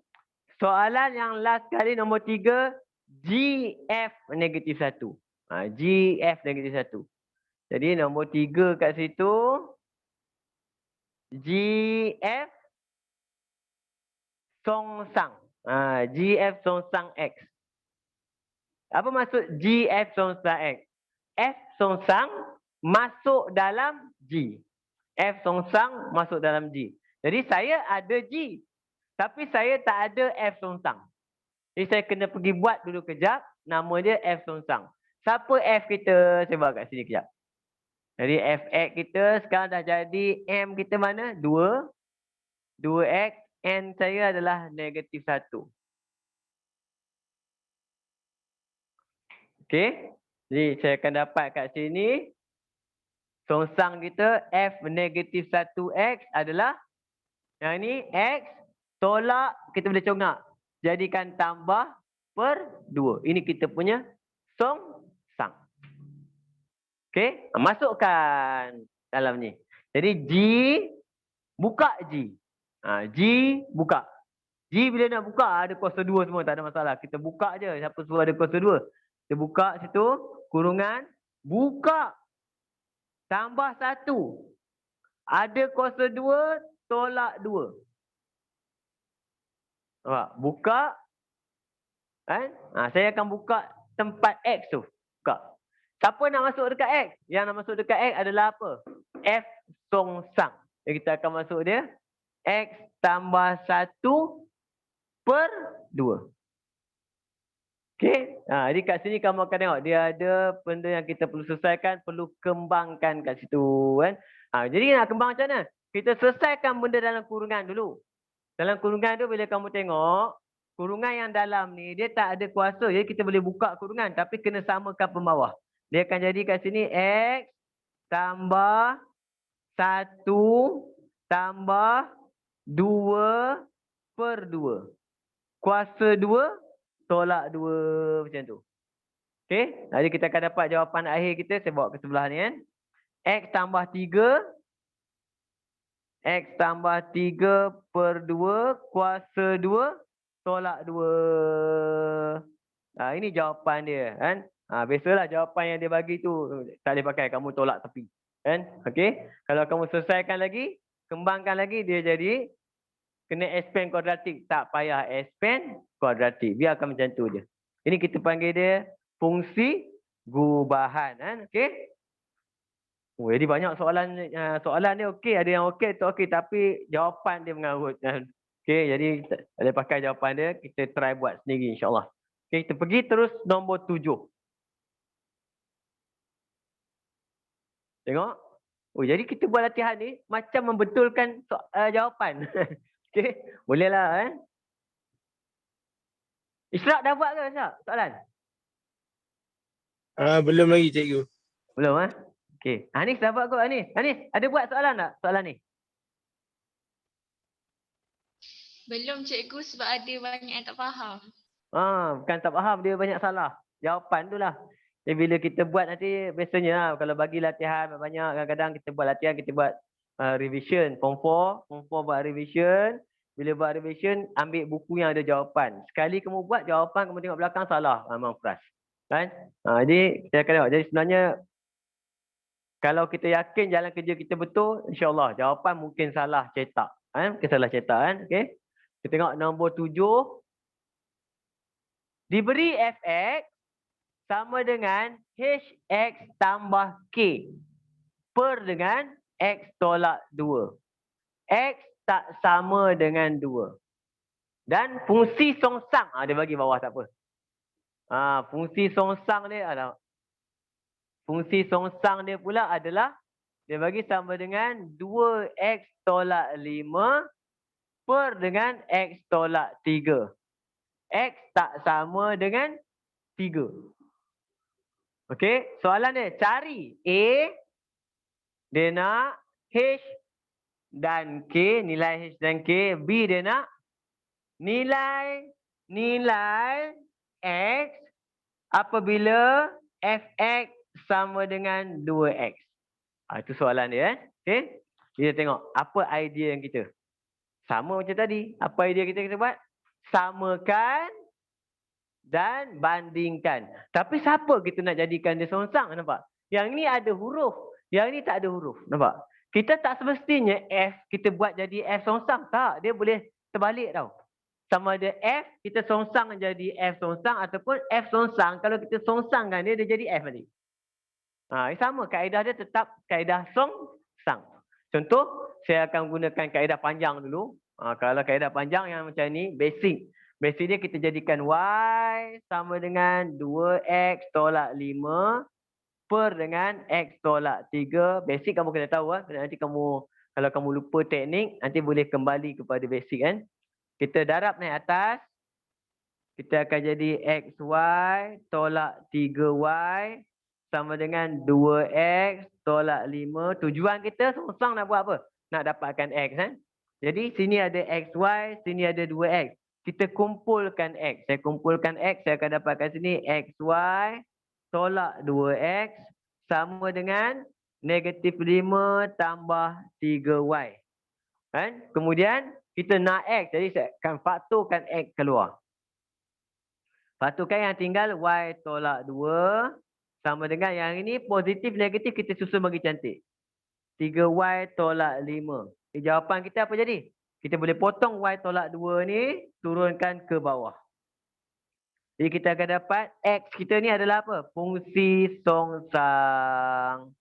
Soalan yang last kali nombor 3. GF negatif 1. GF negatif 1. Jadi nombor 3 kat situ. GF songsang. GF songsang X. Apa maksud GF songsang X? F songsang masuk dalam G. F songsang masuk dalam G. Jadi saya ada G. Tapi saya tak ada F songsang. Jadi saya kena pergi buat dulu kejap. Nama dia F songsang. Siapa F kita? Saya buat kat sini kejap. Jadi Fx kita sekarang dah jadi M kita mana? 2. 2x. N saya adalah negatif 1. Okey. Jadi saya akan dapat kat sini. Songsang kita F negatif 1x adalah. Yang ini X. Tolak. Kita boleh congak. Jadikan tambah per 2. Ini kita punya songsang. Okey. Masukkan dalam ni. Jadi G. Buka G. G buka. G bila nak buka ada kuasa 2 semua. Tak ada masalah. Kita buka je. Siapa suruh ada kuasa 2. Kita buka situ. Kurungan. Buka. Tambah 1. Ada kuasa 2. Tolak 2. Buka. Saya akan buka tempat X tu. Buka. Siapa nak masuk dekat X? Yang nak masuk dekat X adalah apa? F songsang. Jadi kita akan masuk dia. X tambah 1 per 2. Okey. Jadi kat sini kamu akan tengok. Dia ada benda yang kita perlu selesaikan. Perlu kembangkan kat situ. Kan? Jadi nak kembang macam mana? Kita selesaikan benda dalam kurungan dulu. Dalam kurungan tu bila kamu tengok. Kurungan yang dalam ni dia tak ada kuasa. Jadi kita boleh buka kurungan. Tapi kena samakan pembawah. Dia akan jadi kat sini X tambah 1 tambah 2 per 2. kuasa 2 tolak 2 macam tu. Okey, jadi kita akan dapat jawapan akhir kita. Saya bawa ke sebelah ni kan. X tambah 3 X tambah 3/2 kuasa 2 tolak 2. Ini jawapan dia kan. Biasalah jawapan yang dia bagi tu tak boleh pakai, kamu tolak tepi. Kan? Okey. Kalau kamu selesaikan lagi, kembangkan lagi, dia jadi kena expand kuadratik. Tak payah expand kuadratik. Biarkan macam tu je. Ini kita panggil dia fungsi gubahan. Kan? Okey. Jadi banyak soalan dia okey, ada yang okey tak okey, tapi jawapan dia mengarut. Okey, jadi tak boleh pakai jawapan dia, kita try buat sendiri insya-Allah. Okey, kita pergi terus nombor 7. Tengok. Jadi kita buat latihan ni macam membetulkan jawapan. Okey, bolehlah . Ishraq dah buat ke Ishraq soalan? Belum lagi cikgu. Belum Okey. Anis dah buat kot Anis. Anis, ada buat soalan tak soalan ni? Belum cikgu sebab ada banyak yang tak faham. Bukan tak faham, dia banyak salah. Jawapan tu lah. Jadi bila kita buat nanti, biasanya kalau bagi latihan banyak, kadang-kadang kita buat latihan, kita buat revision. Form 4 buat revision. Bila buat revision, ambil buku yang ada jawapan. Sekali kamu buat jawapan, kamu tengok belakang salah, memang keras. Kan? Jadi kita akan tengok. Jadi sebenarnya, kalau kita yakin jalan kerja kita betul, insyaAllah jawapan mungkin salah cetak. Mungkin salah cetak kan. Okay? Kita tengok nombor 7. Diberi fx sama dengan hx tambah k per dengan x tolak 2. X tak sama dengan 2. Dan fungsi songsang. Dia bagi bawah tak apa. Fungsi songsang dia adalah. Fungsi songsang dia pula adalah dia bagi sama dengan 2x tolak 5 per dengan x tolak 3. X tak sama dengan 3. Okey, soalan dia cari A, dia nak H dan K, nilai H dan K. B dia nak nilai X apabila fx sama dengan 2x. Itu soalan dia. Okey. Kita tengok apa idea yang kita. Sama macam tadi. Apa idea kita buat? Samakan dan bandingkan. Tapi siapa kita nak jadikan dia songsang? Nampak? Yang ni ada huruf. Yang ni tak ada huruf. Nampak? Kita tak semestinya F kita buat jadi F songsang. Tak. Dia boleh terbalik tau. Sama ada F kita songsang jadi F songsang ataupun F songsang. Kalau kita songsangkan dia jadi F nanti. Sama, kaedah dia tetap kaedah songsang. Contoh, saya akan gunakan kaedah panjang dulu. Kalau kaedah panjang yang macam ni, basic. Basic dia kita jadikan Y sama dengan 2X tolak 5 per dengan X tolak 3. Basic kamu kena tahu. Nanti kamu, kalau kamu lupa teknik, nanti boleh kembali kepada basic kan. Kita darab naik atas. Kita akan jadi XY tolak 3Y. Sama dengan 2X tolak 5. Tujuan kita songsang nak buat apa? Nak dapatkan X kan? Jadi sini ada XY, sini ada 2X. Kita kumpulkan X. Saya kumpulkan X, saya akan dapatkan sini XY tolak 2X sama dengan negatif 5 tambah 3Y. Kan? Kemudian kita nak X. Jadi saya akan faktorkan X keluar. Faktorkan yang tinggal Y tolak 2. Sama dengan yang ini positif, negatif kita susun bagi cantik. 3Y tolak 5. Jawapan kita apa jadi? Kita boleh potong Y tolak 2 ni, turunkan ke bawah. Jadi kita akan dapat X kita ni adalah apa? Fungsi songsang.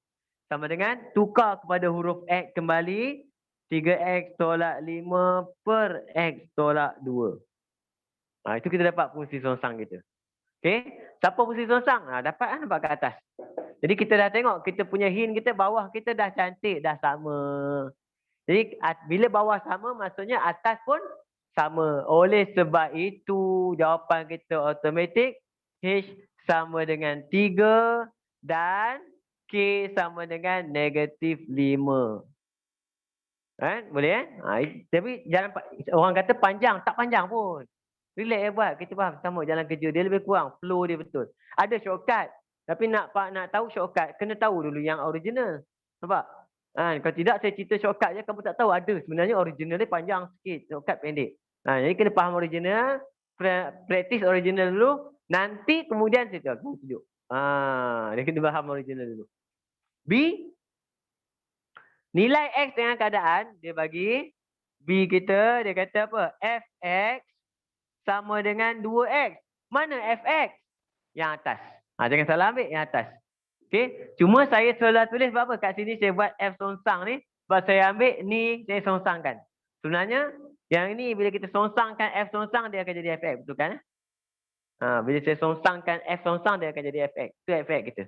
Sama dengan tukar kepada huruf X kembali. 3X tolak 5 per X tolak 2. Itu kita dapat fungsi songsang kita. Okey, siapa fungsi songsang? Dapat kan nampak kat atas. Jadi kita dah tengok kita punya hint kita bawah kita dah cantik, dah sama. Jadi bila bawah sama maksudnya atas pun sama. Oleh sebab itu jawapan kita automatik H sama dengan 3 dan K sama dengan negatif 5. Kan? Boleh Tapi jangan orang kata panjang, tak panjang pun. Relax buat. Kita faham sama jalan kerja. Dia lebih kurang. Flow dia betul. Ada shortcut. Tapi nak tahu shortcut, kena tahu dulu yang original. Nampak? Kalau tidak, saya cerita shortcut je, kamu tak tahu. Ada sebenarnya original dia panjang sikit. Shortcut pendek. Jadi kena faham original. Practice original dulu. Nanti kemudian saya tunjuk. Dia kena faham original dulu. B. Nilai X dengan keadaan, dia bagi B kita, dia kata apa? Fx sama dengan 2X. Mana Fx? Yang atas. Jangan salah ambil yang atas. Okey. Cuma saya salah tulis sebab apa? Kat sini saya buat F songsang ni. Sebab saya ambil ni, saya songsangkan. Sebenarnya, yang ini bila kita songsangkan F songsang, dia akan jadi Fx. Betul kan? Bila saya songsangkan F songsang, dia akan jadi Fx. Itu Fx kita.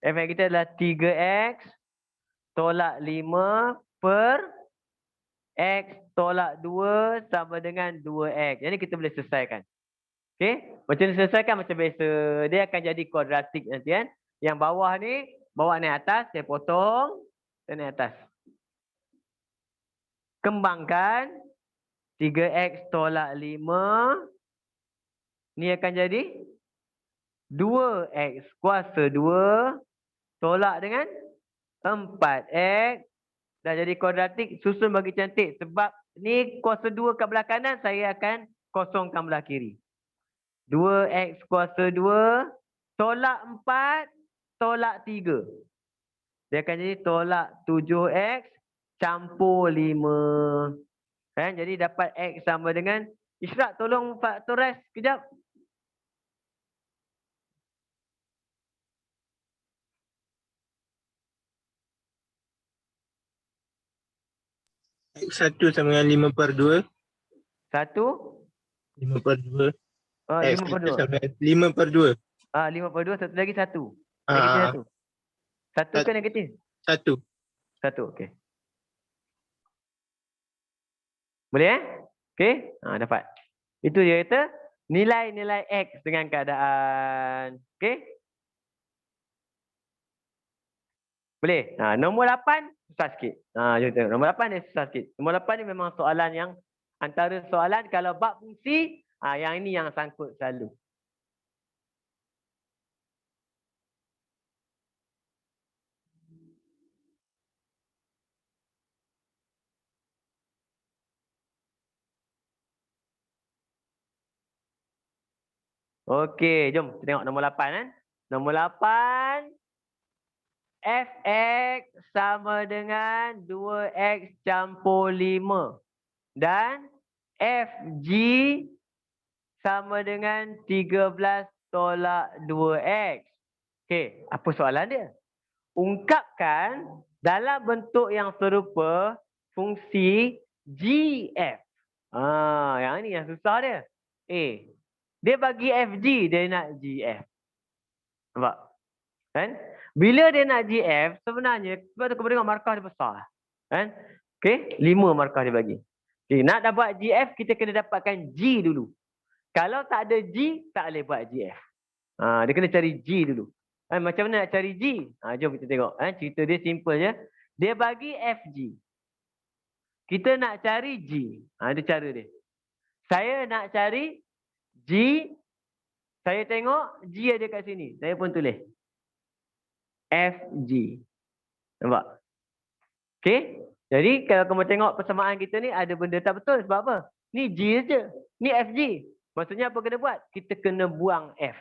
Fx kita adalah 3X tolak 5 per X tolak 2 sama dengan 2X. Jadi kita boleh selesaikan. Okey. Macam ni selesaikan macam biasa. Dia akan jadi kuadratik nanti kan. Yang bawah ni, bawa naik atas. Saya potong. Dan naik atas. Kembangkan. 3X tolak 5. Ni akan jadi 2X kuasa 2. Tolak dengan 4X. Dah jadi kuadratik. Susun bagi cantik. Sebab ni kuasa 2 kat belah kanan. Saya akan kosongkan belah kiri. 2X kuasa 2. Tolak 4. Tolak 3. Dia akan jadi tolak 7X. Campur 5. Kan? Jadi dapat X sama dengan. Ishraq tolong faktorize sekejap. X1 sama dengan 5 per 2. 1. 5 per 2. 5 per 2. Sama 5 per 2. 5 per 2. Satu lagi 1. Negatif 1. 1 ke negatif? 1. 1. Okey. Boleh Okey. Dapat. Itu dia kata nilai-nilai X dengan keadaan. Okey. Boleh. Nombor 8 susah sikit. Jom tengok. Nombor 8 dia susah sikit. Nombor 8 ni memang soalan yang antara soalan kalau bab fungsi, yang ini yang sangkut selalu. Okey, jom kita tengok nombor 8 kan. Nombor 8 Fx sama dengan 2X campur 5 dan Fg sama dengan 13 tolak 2X. Okey, apa soalan dia? Ungkapkan dalam bentuk yang serupa fungsi GF. Yang ini yang susah dia. Dia bagi FG, dia nak GF. Nampak? Kan? Bila dia nak GF, sebenarnya, sebab tu kau tengok markah dia besar. Kan? Okey, 5 markah dia bagi. Okay, nak dapat GF, kita kena dapatkan G dulu. Kalau tak ada G, tak boleh buat GF. Dia kena cari G dulu. Macam mana nak cari G? Jom kita tengok. Cerita dia simple je. Dia bagi FG. Kita nak cari G. Itu cara dia. Saya nak cari G. Saya tengok G ada kat sini. Saya pun tulis. FG. Nampak? Okey. Jadi kalau kamu tengok persamaan kita ni ada benda tak betul. Sebab apa? Ni G je. Ni FG. Maksudnya apa kena buat? Kita kena buang F.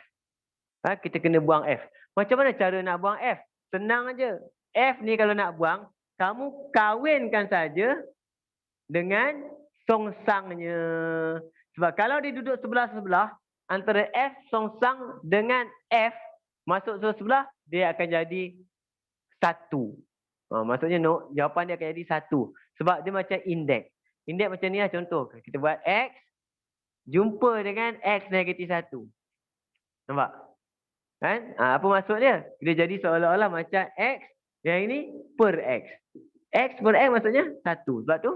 Kita kena buang F. Macam mana cara nak buang F? Senang aja. F ni kalau nak buang, kamu kawinkan saja dengan songsangnya. Sebab kalau dia duduk sebelah-sebelah, antara F songsang dengan F masuk sebelah, dia akan jadi 1. Maksudnya jawapan dia akan jadi 1. Sebab dia macam indeks. Indeks macam ni lah contoh. Kita buat X jumpa dengan X negatif 1. Nampak? Kan? Apa maksud dia? Dia jadi seolah-olah macam X yang ini per X. X per X maksudnya 1. Sebab tu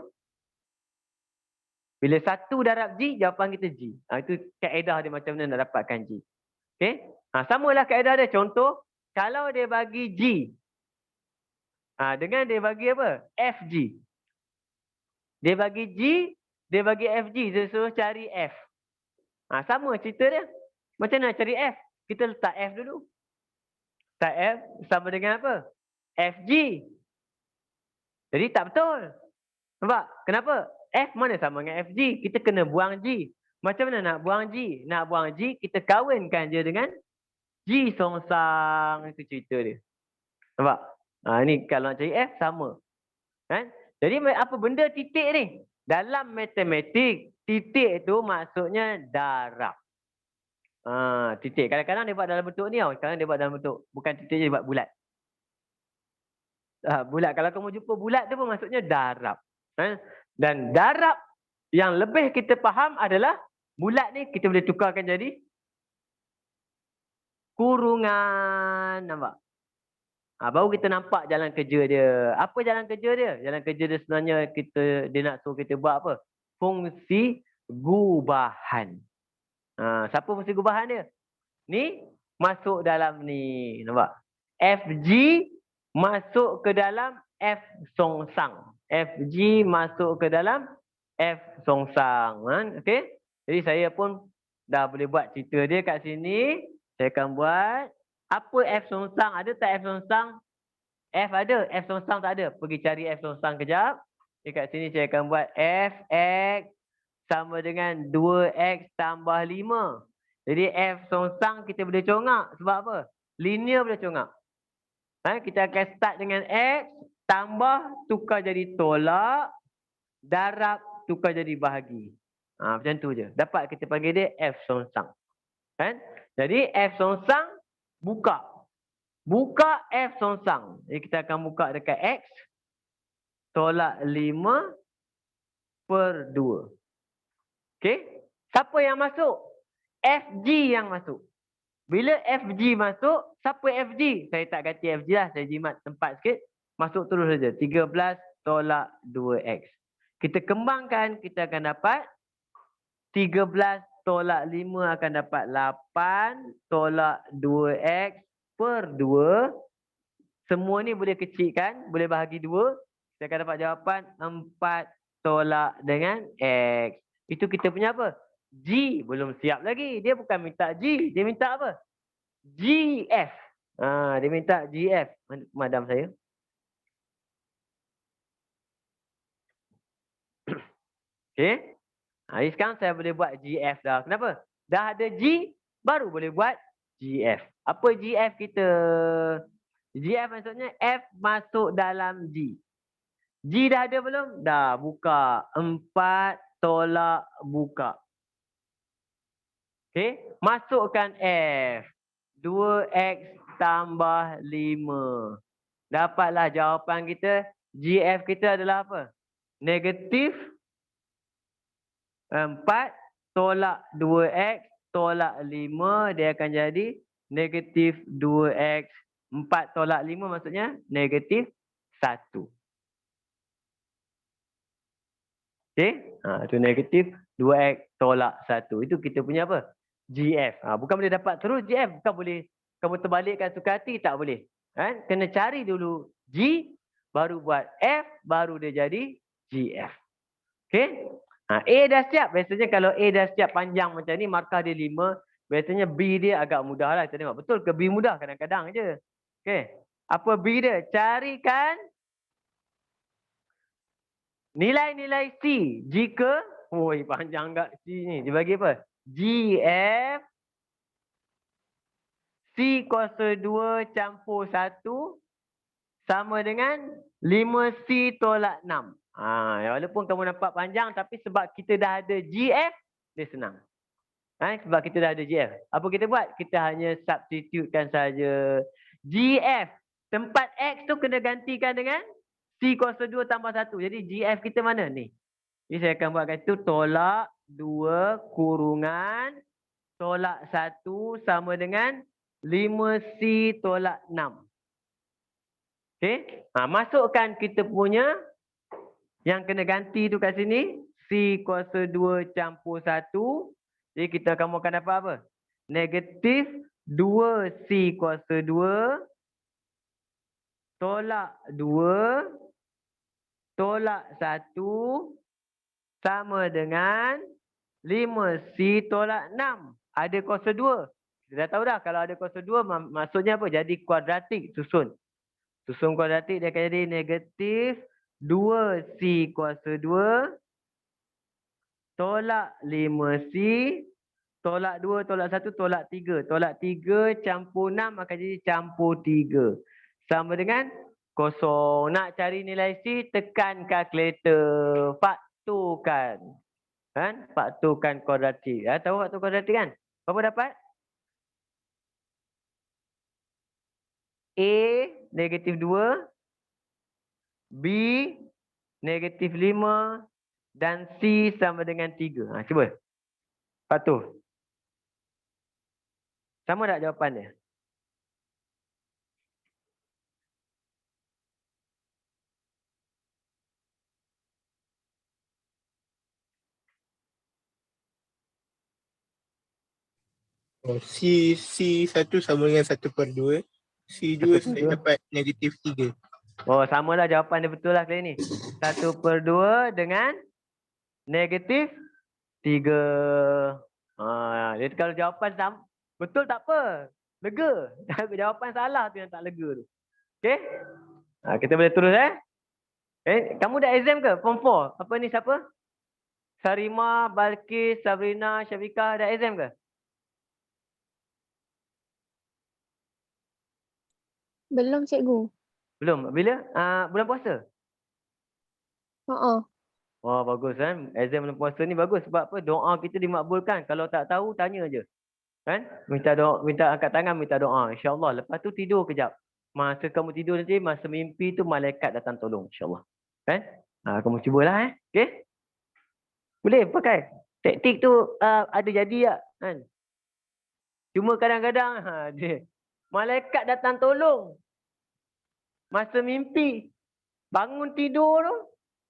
bila 1 darab G, jawapan kita G. Itu kaedah dia macam mana nak dapatkan G. Okey? Samalah kaedah dia. Contoh, kalau dia bagi G. Dengan dia bagi apa? FG. Dia bagi G, dia bagi FG. Dia suruh cari F. Sama cerita dia. Macam mana cari F? Kita letak F dulu. Letak F sama dengan apa? FG. Jadi tak betul. Nampak? Kenapa? F mana sama dengan FG? Kita kena buang G. Macam mana nak buang G? Nak buang G, kita kawinkan je dengan G songsang. Itu cerita dia. Nampak? Ni kalau nak cari F, sama. Kan? Jadi apa benda titik ni? Dalam matematik, titik tu maksudnya darab. Titik. Kadang-kadang dia buat dalam bentuk ni tau. Kadang dia buat dalam bentuk, bukan titik je, dia buat bulat. Bulat. Kalau kamu jumpa bulat tu pun maksudnya darab. Dan darab yang lebih kita faham adalah bulat ni kita boleh tukarkan jadi kurungan. Nampak? Baru kita nampak jalan kerja dia. Apa jalan kerja dia? Jalan kerja dia sebenarnya dia nak suruh kita buat apa? Fungsi gubahan. Siapa fungsi gubahan dia? Ni masuk dalam ni. Nampak? FG masuk ke dalam F songsang. FG masuk ke dalam F songsang. Okey? Jadi saya pun dah boleh buat cerita dia kat sini. Saya akan buat. Apa F songsang? Ada tak F songsang? F ada. F songsang tak ada. Pergi cari F songsang kejap. Dekat sini saya akan buat Fx sama dengan 2x tambah 5. Jadi F songsang kita boleh congak. Sebab apa? Linear boleh congak. Kita akan start dengan X. Tambah, tukar jadi tolak. Darab, tukar jadi bahagi. Macam tu je. Dapat kita panggil dia F songsang. Kan? Jadi F songsang buka. Buka F songsang. Jadi kita akan buka dekat X. Tolak 5/2. Okey? Siapa yang masuk? FG yang masuk. Bila FG masuk, siapa FG? Saya tak ganti FG lah. Saya jimat tempat sikit. Masuk terus saja. 13 tolak 2X. Kita kembangkan, kita akan dapat 13 tolak 5 akan dapat 8 tolak 2x/2. Semua ni boleh kecilkan, boleh bahagi 2. Kita akan dapat jawapan 4 tolak dengan x. Itu kita punya apa? G. Belum siap lagi. Dia bukan minta G. Dia minta apa? GF. Dia minta GF. Madam saya. Okey. Jadi sekarang saya boleh buat GF dah. Kenapa? Dah ada G, baru boleh buat GF. Apa GF kita? GF maksudnya F masuk dalam G. G dah ada belum? Dah, buka. 4 tolak buka. Okey, masukkan F. 2x tambah 5. Dapatlah jawapan kita. GF kita adalah apa? Negatif 4 tolak 2x tolak 5. Dia akan jadi negatif 2x. 4 tolak 5 maksudnya negatif 1. Okey? Itu negatif 2x tolak 1. Itu kita punya apa? GF. Bukan boleh dapat terus GF. Bukan boleh kamu terbalikkan suka hati. Tak boleh. Kena cari dulu G. Baru buat F. Baru dia jadi GF. Okey? A dah siap. Biasanya kalau A dah siap panjang macam ni. Markah dia 5. Biasanya B dia agak mudah lah. Kita tengok. Betul ke B mudah? Kadang-kadang je. Okey. Apa B dia? Carikan nilai-nilai C jika, panjang tak C ni. Dia bagi apa? GF C kuasa 2 campur 1 sama dengan 5C tolak 6. Walaupun kamu nampak panjang tapi sebab kita dah ada GF, dia senang. Sebab kita dah ada GF. Apa kita buat? Kita hanya substitutekan saja. GF. Tempat X tu kena gantikan dengan C kuasa 2 tambah 1. Jadi GF kita mana ni? Jadi saya akan buatkan itu tolak 2 kurungan tolak 1 sama dengan 5C tolak 6. Okey? Masukkan kita punya yang kena ganti tu kat sini. C kuasa 2 campur 1. Jadi kita kamu akan dapat apa? Negatif 2C kuasa 2 tolak 2 tolak 1 sama dengan 5C tolak 6. Ada kuasa 2. Kita dah tahu dah kalau ada kuasa 2 maksudnya apa? Jadi kuadratik susun. Susun kuadratik dia akan jadi negatif 2C kuasa 2 tolak 5C tolak 2 tolak 1 tolak 3. Tolak 3 campur 6 akan jadi campur 3. Sama dengan kosong. Nak cari nilai C, tekan kalkulator. Fakturkan. Kan? Fakturkan kuadratik. Tahu faktur kuadratik kan? Berapa dapat? A negatif 2. B negatif 5. Dan C sama dengan 3. Cuba. Faktur. Sama tak jawapan dia? Oh, C1 sama dengan 1/2. C2 saya 1/2. dapat negatif 3. Oh, samalah jawapan dia betul lah kali ni. 1/2 dengan negatif 3. Dia kalau jawapan betul tak apa. Lega. Jawapan salah tu yang tak lega tu. Okey? Kita boleh terus kamu dah exam ke? Form 4. Apa ni siapa? Sarima, Balkis, Sabrina, Syafiqah dah exam ke? Belum cikgu. Belum. Bila? Bulan puasa? Oh, bagus kan. Exam bulan puasa ni bagus sebab apa? Doa kita dimakbulkan. Kalau tak tahu, tanya je. Kan? Minta doa, minta angkat tangan, minta doa. InsyaAllah. Lepas tu tidur kejap. Masa kamu tidur nanti, masa mimpi tu malaikat datang tolong. InsyaAllah. Kan? Kamu cubalah Okay? Boleh pakai. Taktik tu ada jadi tak? Kan? Cuma kadang-kadang malaikat datang tolong. Masa mimpi. Bangun tidur tu.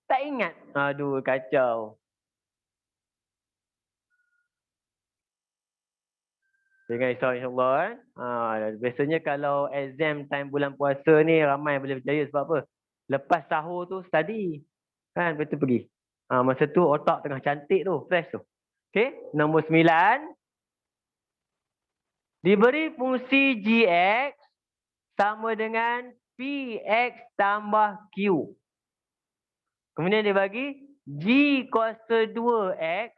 Tak ingat. Aduh, kacau. Jangan risau insyaAllah. Biasanya kalau exam time bulan puasa ni ramai boleh berjaya sebab apa? Lepas sahur tu study. Kan? Lepas tu pergi. Masa tu otak tengah cantik tu. Fresh tu. Okay. Nombor 9. Diberi fungsi gx sama dengan px tambah q. Kemudian dia bagi g kuasa 2x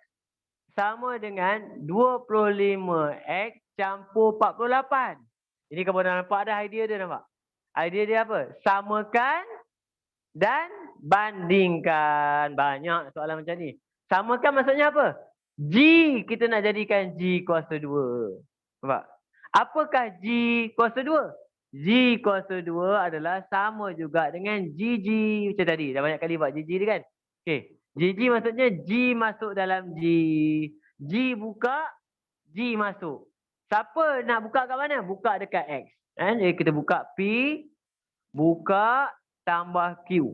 sama dengan 25x campur 48. Ini kamu dah nampak dah idea dia nampak? Idea dia apa? Samakan dan bandingkan. Banyak soalan macam ni. Samakan maksudnya apa? G kita nak jadikan G kuasa 2. Nampak? Apakah G kuasa 2? G kuasa 2 adalah sama juga dengan GG. Macam tadi. Dah banyak kali buat GG ni kan? Okay. GG maksudnya G masuk dalam G. G buka, G masuk. Siapa nak buka kat mana? Buka dekat X. Jadi kita buka P, buka tambah Q.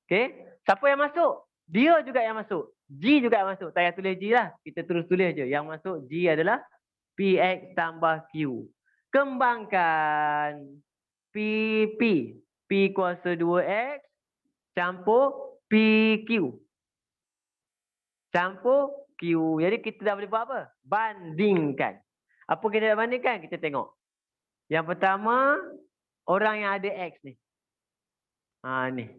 Okay. Siapa yang masuk? Dia juga yang masuk. G juga yang masuk. Tak payah tulis G lah. Kita terus tulis je. Yang masuk G adalah PX tambah Q. Kembangkan PP. P kuasa 2X campur PQ. Campur Q. Jadi kita dah boleh buat apa? Bandingkan. Apa kita nak bandingkan? Kita tengok. Yang pertama, orang yang ada X ni. Ni.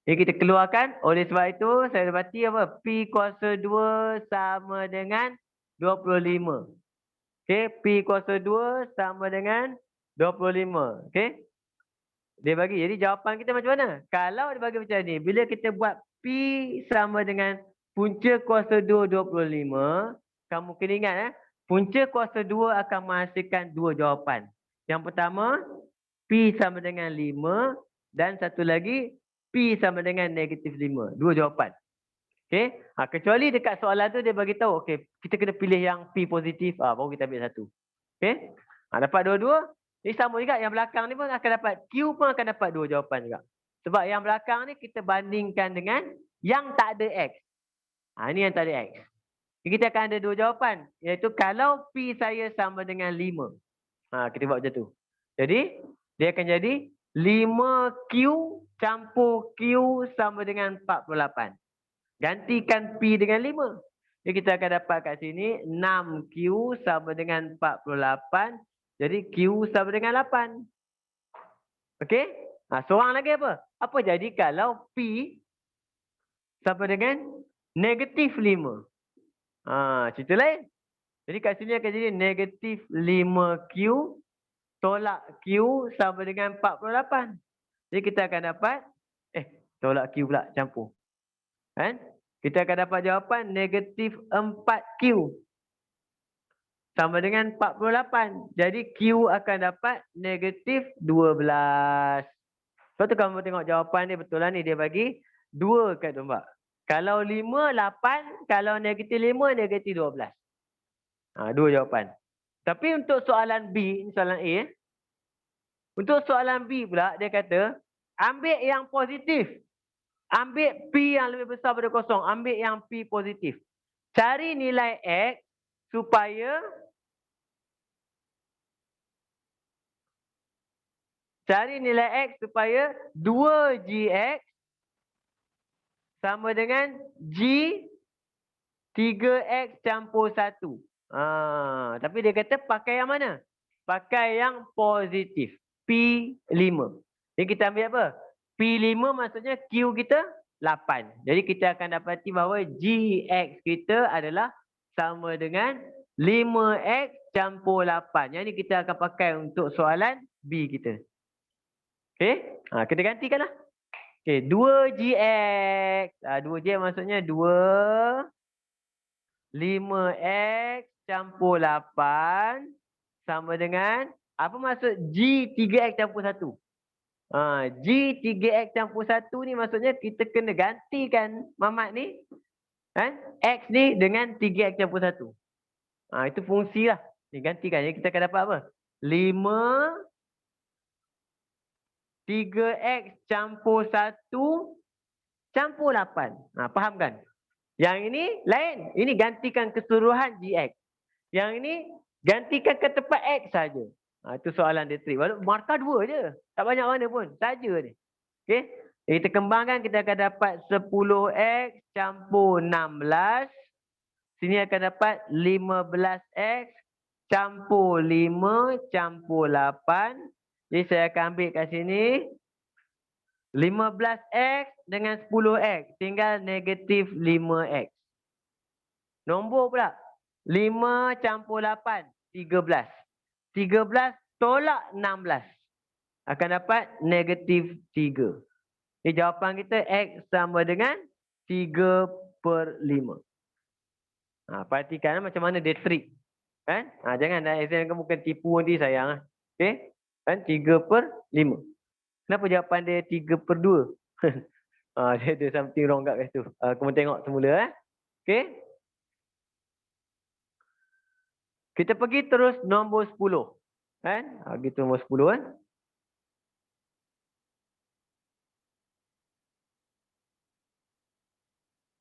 Jadi kita keluarkan. Oleh sebab itu, saya dapati apa? P kuasa 2 sama dengan 25. Okay. P kuasa 2 sama dengan 25. Okay. Dia bagi. Jadi jawapan kita macam mana? Kalau dia bagi macam ni. Bila kita buat P sama dengan punca kuasa 2, 25. Kamu kena ingat punca kuasa 2 akan menghasilkan dua jawapan. Yang pertama, P sama dengan 5. Dan satu lagi, P sama dengan negatif 5. Dua jawapan. Okay. Kecuali dekat soalan tu dia bagi tahu. Okay. Kita kena pilih yang P positif. Baru kita ambil satu. Okay. Dapat dua-dua. Ini sama juga. Yang belakang ni pun akan dapat. Q pun akan dapat dua jawapan juga. Sebab yang belakang ni kita bandingkan dengan yang tak ada X. Ini yang tak ada X. Kita akan ada dua jawapan. Iaitu kalau P saya sama dengan 5. Kita buat macam tu. Jadi, dia akan jadi 5Q campur Q sama dengan 48. Gantikan P dengan 5. Jadi kita akan dapat kat sini 6Q sama dengan 48. Jadi Q sama dengan 8. Okey? Seorang lagi apa? Apa jadi kalau P sama dengan negatif 5? Cerita lain. Jadi kat sini akan jadi negatif 5Q tolak Q sama dengan 48. Jadi kita akan dapat, tolak Q pula campur. Kan? Kita akan dapat jawapan negatif 4Q sama dengan 48. Jadi Q akan dapat negatif 12. Sebab tu kamu tengok jawapan dia betul lah ni. Dia bagi 2 kat nombor. Kalau 5, 8. Kalau negatif 5, negatif 12. Dua jawapan. Tapi untuk soalan B, ni soalan A. Untuk soalan B pula, dia kata, ambil yang positif. Ambil P yang lebih besar daripada kosong. Ambil yang P positif. Cari nilai X supaya cari nilai X supaya 2GX sama dengan G 3X campur 1. Tapi dia kata pakai yang mana? Pakai yang positif. P5. Jadi kita ambil apa? P5 maksudnya Q kita 8. Jadi kita akan dapati bahawa GX kita adalah sama dengan 5X campur 8. Yang ni kita akan pakai untuk soalan B kita. Okey? Kita gantikanlah. Okey, 2GX. 2GX maksudnya 2 5X campur 8 sama dengan apa maksud G 3X campur 1? G 3X campur 1 ni maksudnya kita kena gantikan Mamat ni. X ni dengan 3X campur 1. Itu fungsi lah. Ni gantikan. Jadi kita akan dapat apa? 5 3X campur 1 campur 8. Faham kan? Yang ini lain. Ini gantikan keseluruhan GX. Yang ini gantikan ke tempat X saja. Itu soalan dia trik. Walaupun markah 2 je. Tak banyak mana pun. Saja ni. Okey. Jadi kita kembangkan, kita akan dapat 10X campur 16. Sini akan dapat 15X campur 5 campur 8. Jadi saya akan ambil kat sini 15X dengan 10X. Tinggal negatif 5X. Nombor pula. 5 campur 8. 13. 13 tolak 16. Akan dapat negatif 3. Jadi jawapan kita X sama dengan 3/5. Perhatikan macam mana dia trik. Jangan exam kamu bukan tipu nanti sayang. Okey? 3/5. Kenapa jawapan dia 3/2? Dia ada something wrong kat situ. Kamu tengok semula. Okey? Kita pergi terus nombor 10. Pergi nombor 10.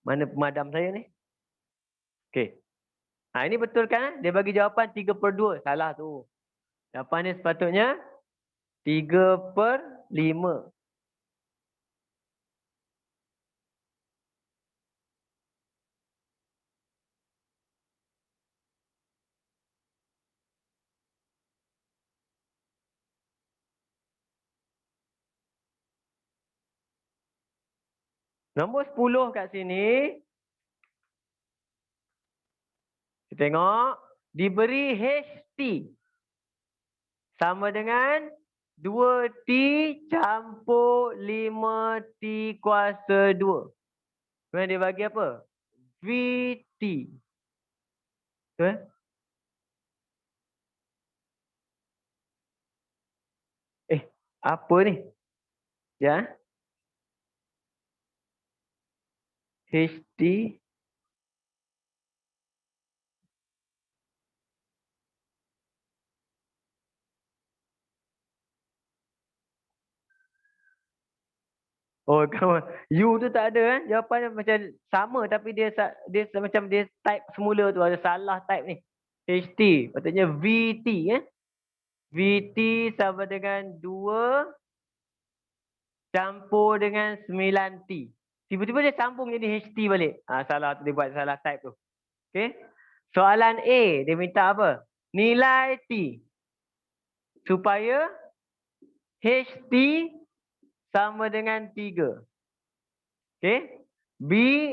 Mana pemadam saya ni? Okey. Ini betul kan? Dia bagi jawapan 3/2. Salah tu. Jawapan ni sepatutnya 3/5. Nombor 10 kat sini. Kita tengok. Diberi HT. Sama dengan 2T campur 5T kuasa 2. Kemudian dia bagi apa? VT. Betul? Apa ni? Ya. HT. Oh, kawan. U tu tak ada jawapannya macam sama tapi dia macam dia type semula tu ada salah type ni. HT, patutnya VT VT sama dengan 2 campur dengan 9T. Tiba-tiba dia sambung jadi HT balik. Salah tu, dia buat salah type tu. Okey. Soalan A, dia minta apa? Nilai T. Supaya HT sama dengan 3. Okey. B,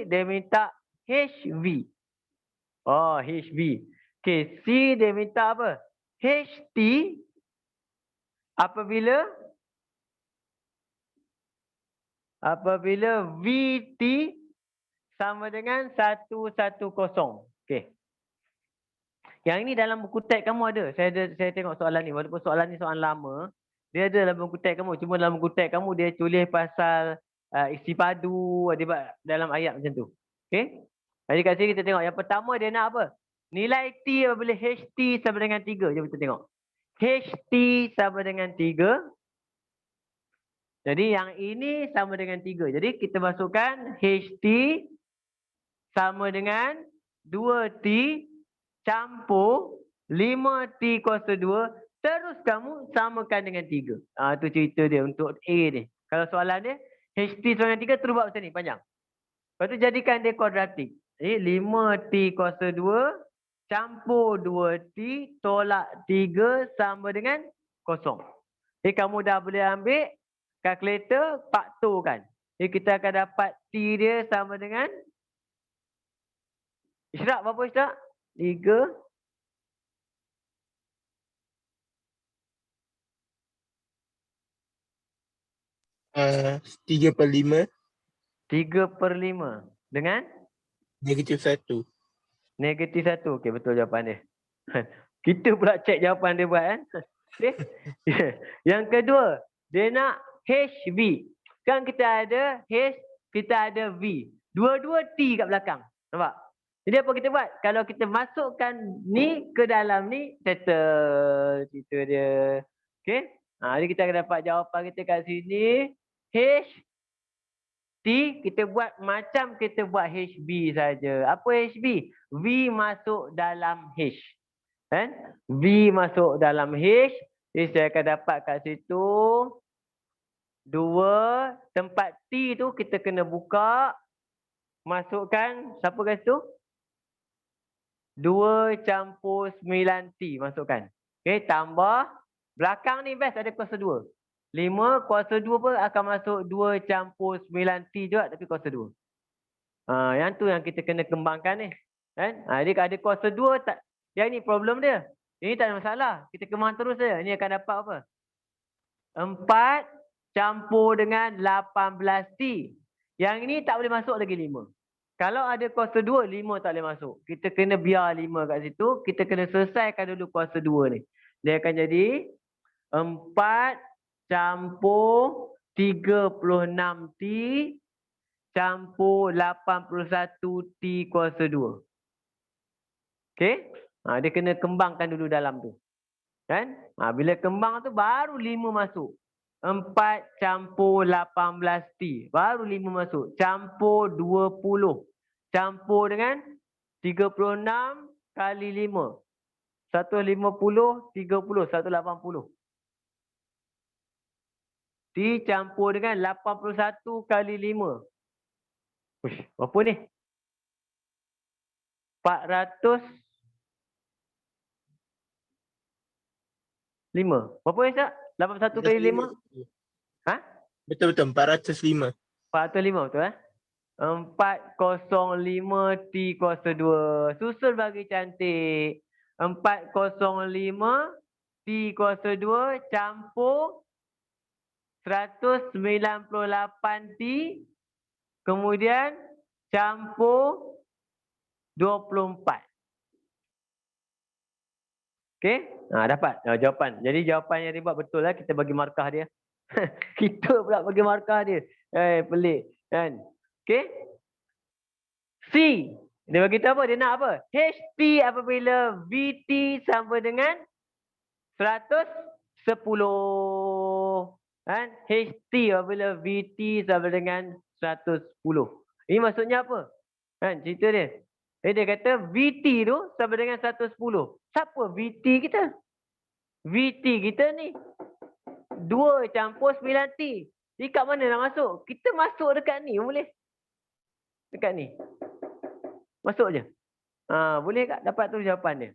dia minta HV. Oh, HV. Okey, C dia minta apa? HT apabila VT sama dengan 110. Okey. Yang ini dalam buku teks kamu ada. Saya tengok soalan ni. Walaupun soalan ni soalan lama, dia ada dalam buku teks kamu. Cuma dalam buku teks kamu dia tulis pasal isi padu dia buat dalam ayat macam tu. Okey. Jadi kat sini kita tengok yang pertama dia nak apa? Nilai T apabila HT sama dengan 3. Jom kita tengok. HT sama dengan 3. Jadi yang ini sama dengan 3. Jadi kita masukkan HT sama dengan 2T campur 5T kuasa 2. Terus kamu samakan dengan 3. Itu cerita dia untuk A ni. Kalau soalan dia, HT sama dengan 3 terus buat macam ni, panjang. Lepas tu jadikan dia kuadratik. Jadi 5T kuasa 2 campur 2T tolak 3 sama dengan 0. Jadi kamu dah boleh ambil kalkulator, faktorkan. Jadi kita akan dapat T dia sama dengan Isyraq berapa Isyraq? 3. 3/5 3/5 dengan -1. -1. Okey, betul jawapan dia. Kita pula cek jawapan dia buat kan. Okey. Yang kedua, dia nak HV. Kan kita ada H, kita ada V. Dua-dua T kat belakang. Nampak? Jadi apa kita buat? Kalau kita masukkan ni ke dalam ni, settle cerita dia. Okey? Jadi kita akan dapat jawapan kita kat sini. H T kita buat macam kita buat HB saja. Apa HB? V masuk dalam H. Kan? V masuk dalam H. Jadi saya akan dapat kat situ 2. Tempat T tu kita kena buka. Masukkan. Siapa kat situ? 2 campur 9T. Masukkan. Okay, tambah. Belakang ni best ada kuasa 2. 5 kuasa 2 pun akan masuk 2 campur 9T juga tapi kuasa 2. Yang tu yang kita kena kembangkan ni. Kan? Jadi kalau ada kuasa 2 tak, yang ni problem dia. Ini tak ada masalah. Kita kembang terus saja. Ini akan dapat apa? 4 campur dengan 18T. Yang ini tak boleh masuk lagi 5. Kalau ada kuasa 2, 5 tak boleh masuk. Kita kena biar 5 kat situ. Kita kena selesaikan dulu kuasa 2 ni. Dia akan jadi 4 campur 36T campur 81T kuasa 2. Okey? Dia kena kembangkan dulu dalam tu. Kan? Bila kembang tu baru 5 masuk. 4 campur 18T. Baru 5 masuk. Campur 20. Campur dengan 36 kali 5. 150, 30, 180. Dicampur dengan 81 kali 5. Uish, berapa ni? 405. Berapa Ustaz? 81 kali 5? Ha? Betul-betul, 405. 405 betul 405 T kuasa 2. Susun bagi cantik. 405 T kuasa 2 campur 198T. Kemudian campur 24. Okey? Dapat jawapan. Jadi jawapan yang dia buat betul lah. Kita bagi markah dia. Kita pula bagi markah dia. Pelik. Kan? Okey? C. Dia bagi tahu apa? Dia nak apa? HT apabila VT sama dengan 110. Kan? HT apabila VT sama dengan 110. Ini maksudnya apa? Kan? Cerita dia. Dia kata VT tu sama dengan 110. Siapa VT kita? VT kita ni 2 campur 9T. Jadi kat mana nak masuk? Kita masuk dekat ni boleh. Dekat ni. Masuk je. Boleh tak dapat tu jawapan dia?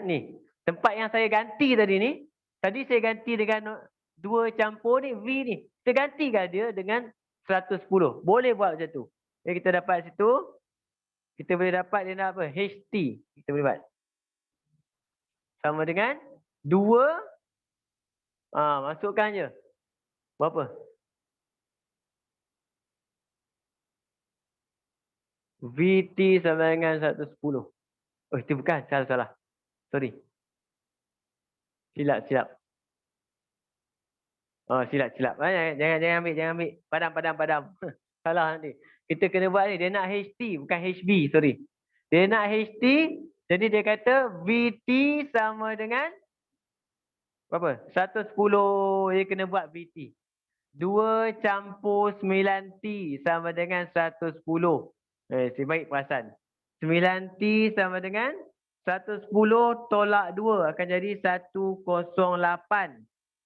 Ni. Tempat yang saya ganti tadi ni. Tadi saya ganti dengan 2 campur ni. V ni. Kita gantikan dia dengan 110. Boleh buat macam tu. Jadi kita dapat situ. Kita boleh dapat dia nak apa? HT. Kita boleh buat. Sama dengan 2. Masukkan je. Berapa? VT sama dengan 110. Oh, itu bukan. Salah. Sorry. Silap. Oh, silap. Jangan ambil. Padam. Salah nanti. Kita kena buat ni. Dia nak HT, bukan HB. Sorry. Dia nak HT. Jadi dia kata VT sama dengan berapa? 110. Dia kena buat VT. 2 campur 9T sama dengan 110. Si baik perasan. 9T sama dengan 110 tolak 2 akan jadi 108.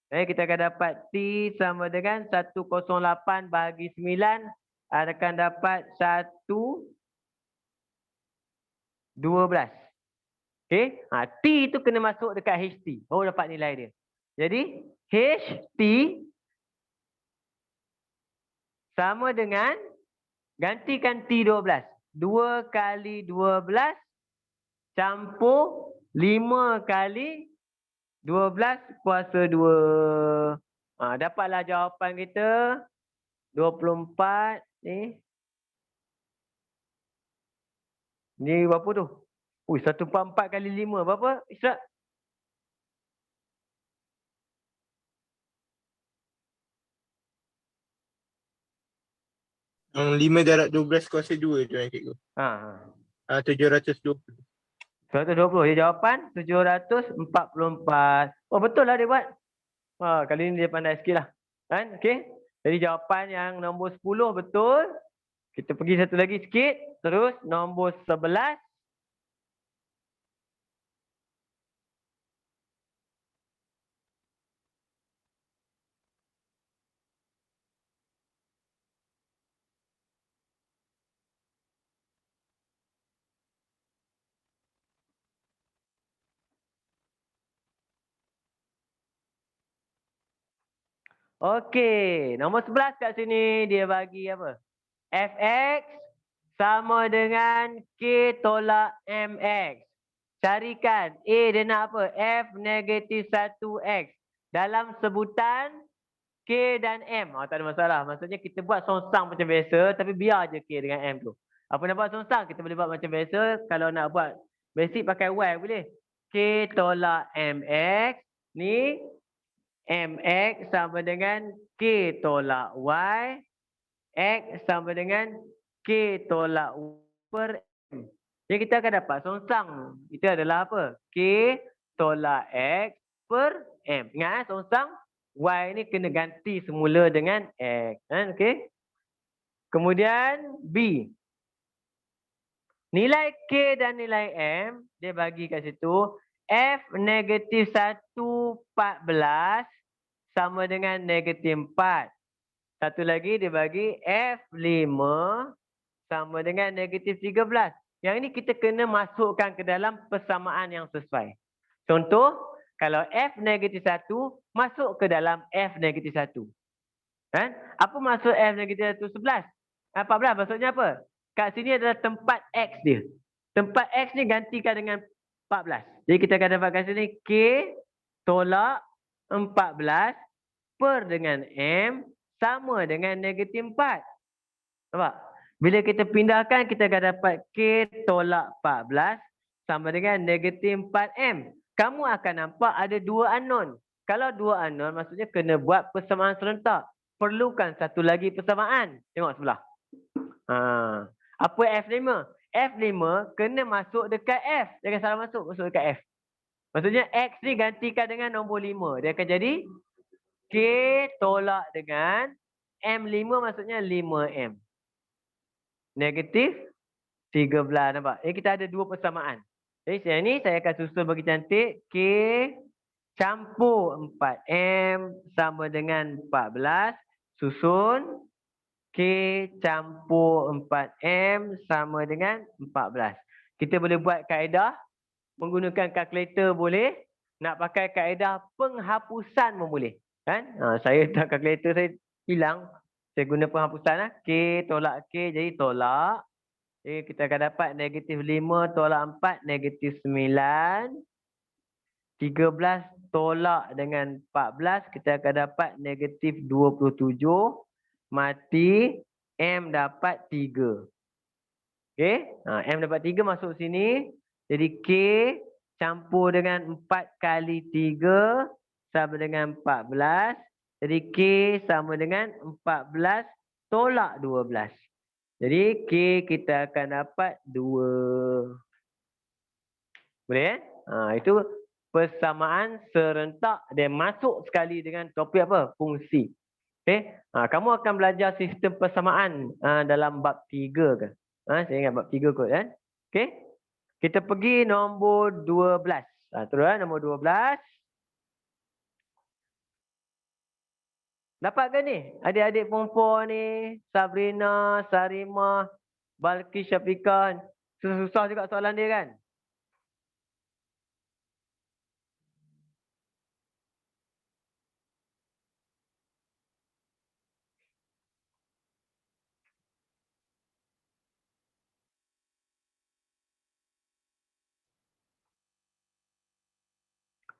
Kita akan dapat T sama dengan 108 bahagi 9 akan dapat 112. Okey, T tu kena masuk dekat HT. Baru dapat nilai dia. Jadi HT sama dengan, gantikan T12. 2 kali 12 campur 5 kali 12 kuasa 2. Dapatlah jawapan kita 24 ni. Ni berapa tu? 144 kali 5 berapa? Israt? Yang 5 darab 12 kuasa 2 tu yang cikgu. 720. 120. Dia jawapan 744. Oh, betul lah dia buat. Kali ni dia pandai sikit lah. Kan? Okey. Jadi jawapan yang nombor 10 betul. Kita pergi satu lagi sikit. Terus nombor 11. Okey, nombor 11 kat sini dia bagi apa? Fx sama dengan K tolak Mx. Carikan A dia nak apa? F negatif 1x. Dalam sebutan K dan M. Tak ada masalah. Maksudnya kita buat songsang macam biasa tapi biar je K dengan M tu. Apa nak buat songsang? Kita boleh buat macam biasa. Kalau nak buat basic pakai Y boleh. K tolak Mx. Ni Mx sama dengan K tolak Y. X sama dengan K tolak Y per M. Jadi kita akan dapat songsang. Itu adalah apa? K tolak X per M. Ingat songsang Y ni kena ganti semula dengan X. Okey. Kemudian B. Nilai K dan nilai M. Dia bagi kat situ. F negatif 1/14 sama dengan negatif 4. Satu lagi dia bagi F5 sama dengan negatif 13. Yang ini kita kena masukkan ke dalam persamaan yang sesuai. Contoh, kalau F negatif 1 masuk ke dalam F negatif 1. Apa maksud F negatif 1? 11. 14 maksudnya apa? Kat sini adalah tempat X dia. Tempat X ni gantikan dengan 14. Jadi kita akan dapat kat sini K tolak 14 per dengan M sama dengan negatif 4. Nampak? Bila kita pindahkan, kita akan dapat K tolak 14 sama dengan negatif 4M. Kamu akan nampak ada 2 unknown. Kalau 2 unknown, maksudnya kena buat persamaan serentak. Perlukan satu lagi persamaan. Tengok sebelah. Apa F5? F5 kena masuk dekat F. Jangan salah masuk dekat F. Maksudnya X ni gantikan dengan nombor 5. Dia akan jadi K tolak dengan M5 maksudnya 5M. Negatif 13. Nampak? Kita ada 2 persamaan. Jadi yang ni saya akan susun bagi cantik. K campur 4M sama dengan 14. Susun. K campur 4M sama dengan 14. Kita boleh buat kaedah menggunakan kalkulator boleh. Nak pakai kaedah penghapusan pun boleh. Kan? Saya tak kalkulator saya hilang. Saya guna penghapusan lah. K tolak K jadi tolak. Jadi kita akan dapat negatif 5 tolak 4 negatif 9. 13 tolak dengan 14 kita akan dapat negatif 27. Mati M dapat 3. Okey. M dapat 3 masuk sini. Jadi K campur dengan 4 kali 3 sama dengan 14. Jadi K sama dengan 14 tolak 12. Jadi K kita akan dapat 2. Boleh? Itu persamaan serentak dan masuk sekali dengan topik apa? Fungsi. Okey. Kamu akan belajar sistem persamaan dalam bab 3 ke? Saya ingat bab 3 kot kan? Okey. Kita pergi nombor 12. Terus nombor 12. Dapat ke ni? Adik-adik perempuan ni, Sabrina, Sarimah, Balqis, Syafiqah. Susah juga soalan dia kan?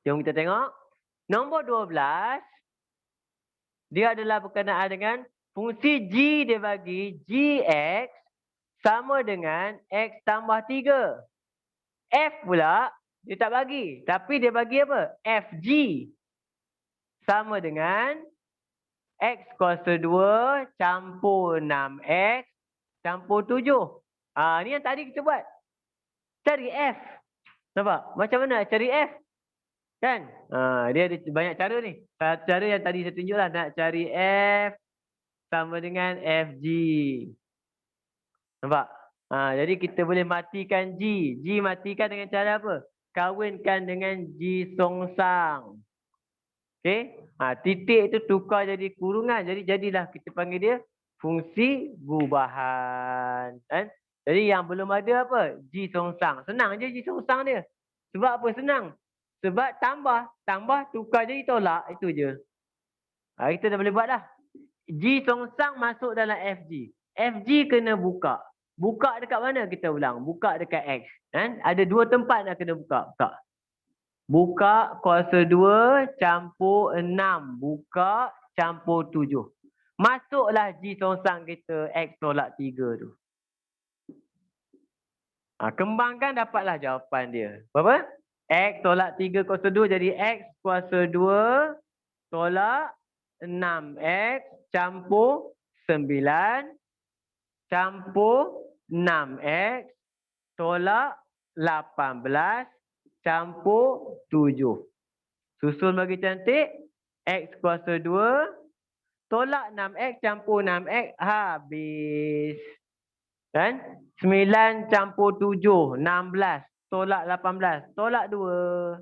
Jom kita tengok. Nombor 12. Dia adalah berkenaan dengan fungsi G dia bagi Gx sama dengan X tambah 3. F pula dia tak bagi. Tapi dia bagi apa? Fg sama dengan X kuasa 2 campur 6X campur 7. Ni yang tadi kita buat. Cari F. Nampak? Macam mana nak cari F? Kan? Dia ada banyak cara ni. Cara yang tadi saya tunjuklah. Nak cari F sama dengan Fg. Nampak? Jadi kita boleh matikan G. G matikan dengan cara apa? Kawinkan dengan G songsang. Okey? Titik itu tukar jadi kurungan. Jadi jadilah kita panggil dia fungsi gubahan. Kan? Jadi yang belum ada apa? G songsang. Senang je G songsang dia. Sebab apa senang? Sebab tambah. Tambah tukar jadi tolak. Itu je. Kita dah boleh buat dah. G songsang masuk dalam Fg. Fg kena buka. Buka dekat mana kita ulang? Buka dekat X. Kan? Ada 2 tempat nak kena buka. Buka kuasa 2 campur 6. Buka campur 7. Masuklah G songsang kita X tolak 3 tu. Kembangkan dapatlah jawapan dia. Berapa? X tolak 3 kuasa 2 jadi X kuasa 2 tolak 6X campur 9 campur 6X tolak 18 campur 7. Susun bagi cantik. X kuasa 2 tolak 6X campur 6X habis. Kan? 9 campur 7, 16. Tolak 18, tolak 2.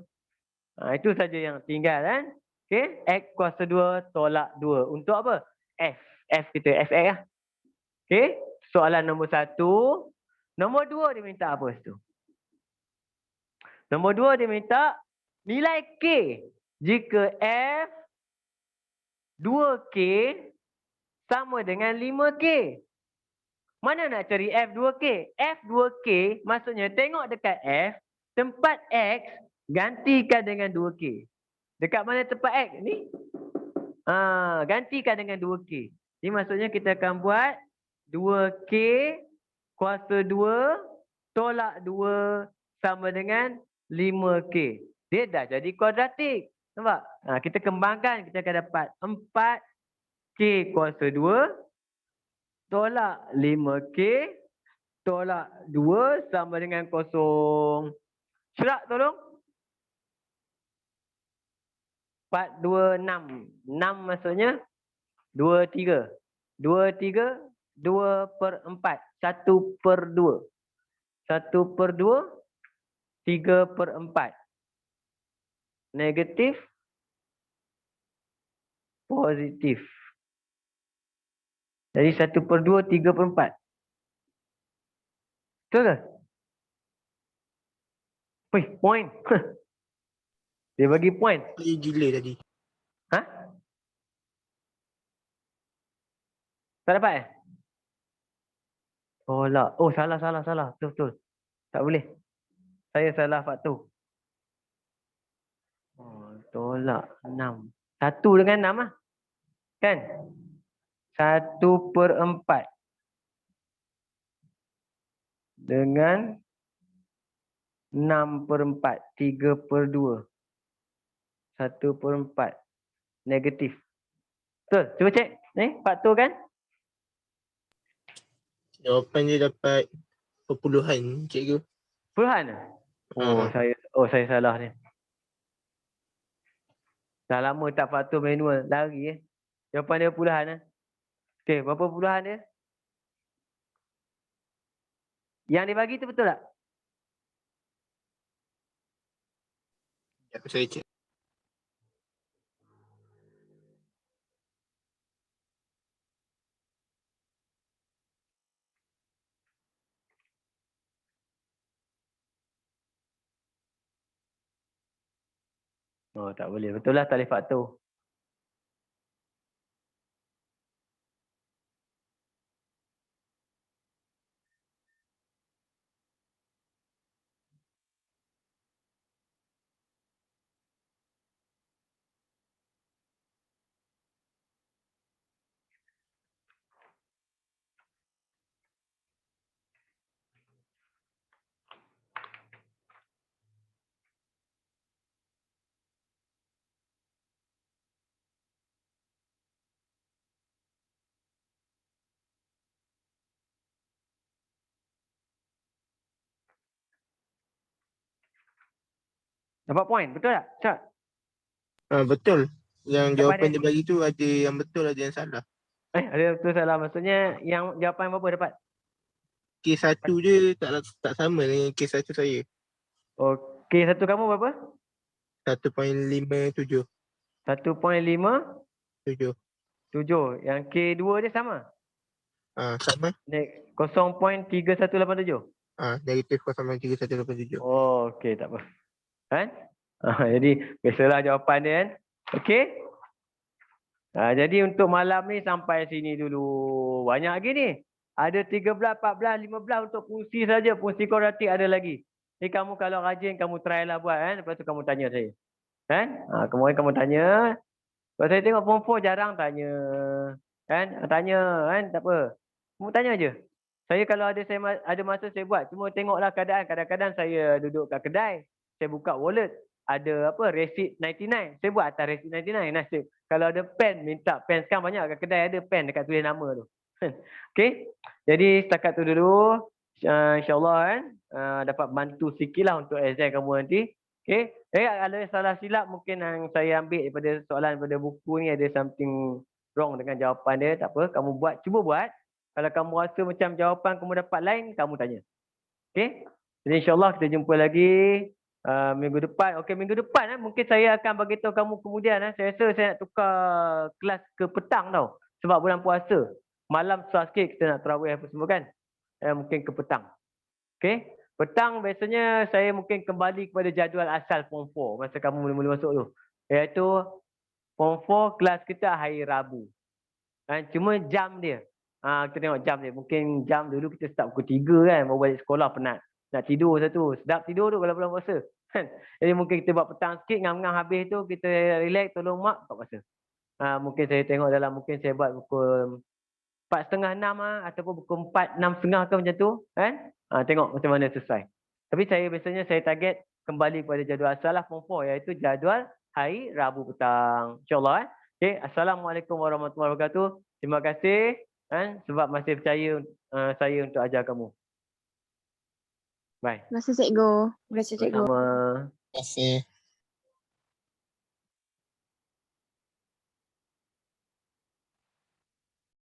Itu saja yang tinggal kan. Okey, X kuasa 2 tolak 2. Untuk apa? F. F kita, Fx lah. Okey, soalan nombor 1. Nombor 2 dia minta apa situ? Nombor 2 dia minta nilai K jika F 2K sama dengan 5K. Mana nak cari F2K? F2K maksudnya tengok dekat F, tempat X gantikan dengan 2K. Dekat mana tempat X ni? Gantikan dengan 2K. Ini maksudnya kita akan buat 2K kuasa 2 tolak 2 sama dengan 5K. Dia dah jadi kuadratik. Nampak? Kita kembangkan, kita akan dapat 4K kuasa 2 tolak 5K tolak 2 sama dengan 0. Serak tolong. 4, 2, 6. 6 maksudnya 2, 3. 2, 3, 2 per 4. 1 per 2. 1 per 2, 3 per 4. Negatif, positif. Jadi 1/2 3/4. Betul ke? Wih, point. Dia bagi point. Saya gila tadi. Ha? Tak dapat eh? Tolak. Oh, salah. Betul. Tak boleh. Saya salah faktor. Oh, tolak 6. 1 dengan 6 lah. Kan? 1/4. Dengan 6/4. 3/2. 1/4. Negatif. Betul. Cuba cek. Ni, faktor kan? Jawapan dia dapat perpuluhan, cikgu. Puluhan. Oh, saya salah ni. Dah lama tak faktor manual. Lari Jawapan dia puluhan Okey, berapa puluhan dia? Yang dia bagi tu betul tak? Ya, saya cek. Oh, tak boleh. Betul lah tak boleh faktor. Dapat point. Betul tak? Cak? Betul. Yang Dapat jawapan dia. dia bagi tu ada yang betul, ada yang salah. Ada betul salah. Maksudnya yang jawapan berapa dapat? Kes 1 je tak sama dengan kes 1 saya. Okey, satu kamu berapa? 1.57. 1.57. 7. Yang K2 dia sama? Sama. 0.3187. Negatif 0.3187. Oh, okey, tak apa. Kan? Jadi, biasalah jawapan dia kan? Okey? Jadi untuk malam ni sampai sini dulu. Banyak lagi ni. Ada 13, 14, 15 untuk fungsi saja. Fungsi kuadratik ada lagi. Jadi kamu kalau rajin, kamu try lah buat kan. Lepas tu kamu tanya saya. Kan? Kemudian kamu tanya. Kalau saya tengok form 4 jarang tanya. Kan? Tanya kan? Tak apa. Kamu tanya je. Saya kalau ada masa saya buat. Cuma tengoklah keadaan. Kadang-kadang saya duduk kat kedai. Saya buka wallet. Ada apa? Receipt 99. Saya buat atas receipt 99. Nasib. Kalau ada pen, minta pen. Sekarang banyak kat kedai ada pen dekat tulis nama tu. Okey. Jadi setakat tu dulu. InsyaAllah kan. Dapat bantu sikit lah untuk exam kamu nanti. Okey. Kalau salah silap mungkin yang saya ambil daripada soalan daripada buku ni ada something wrong dengan jawapan dia. Tak apa. Kamu buat. Cuba buat. Kalau kamu rasa macam jawapan kamu dapat lain, kamu tanya. Okey. Jadi insyaAllah kita jumpa lagi minggu depan. Okey, minggu depan mungkin saya akan bagi tahu kamu kemudian. Saya rasa saya nak tukar kelas ke petang tau. Sebab bulan puasa. Malam susah sikit kita nak tarawih apa semua kan. Mungkin ke petang. Okey. Petang biasanya saya mungkin kembali kepada jadual asal form 4 masa kamu mula-mula masuk tu. Iaitu form 4 kelas kita hari Rabu. Cuma jam dia. Kita tengok jam dia. Mungkin jam dulu kita start pukul 3 kan. Baru balik sekolah penat. Nak tidur satu. Sedap tidur tu kalau bulan puasa. Jadi mungkin kita buat petang sikit. Ngam-ngam habis tu kita relax. Tolong mak buka puasa. Mungkin saya tengok dalam. Mungkin saya buat pukul 4.30 ataupun pukul 4, 6.30 ke macam tu. Kan? Tengok macam mana sesuai. Tapi saya biasanya saya target kembali kepada jadual asal lah form 4. Iaitu jadual hari Rabu petang. InsyaAllah. Okay. Assalamualaikum warahmatullahi wabarakatuh. Terima kasih sebab masih percaya saya untuk ajar kamu. Bye. Terima kasih cikgu. Terima kasih cikgu. Sama. Terima kasih.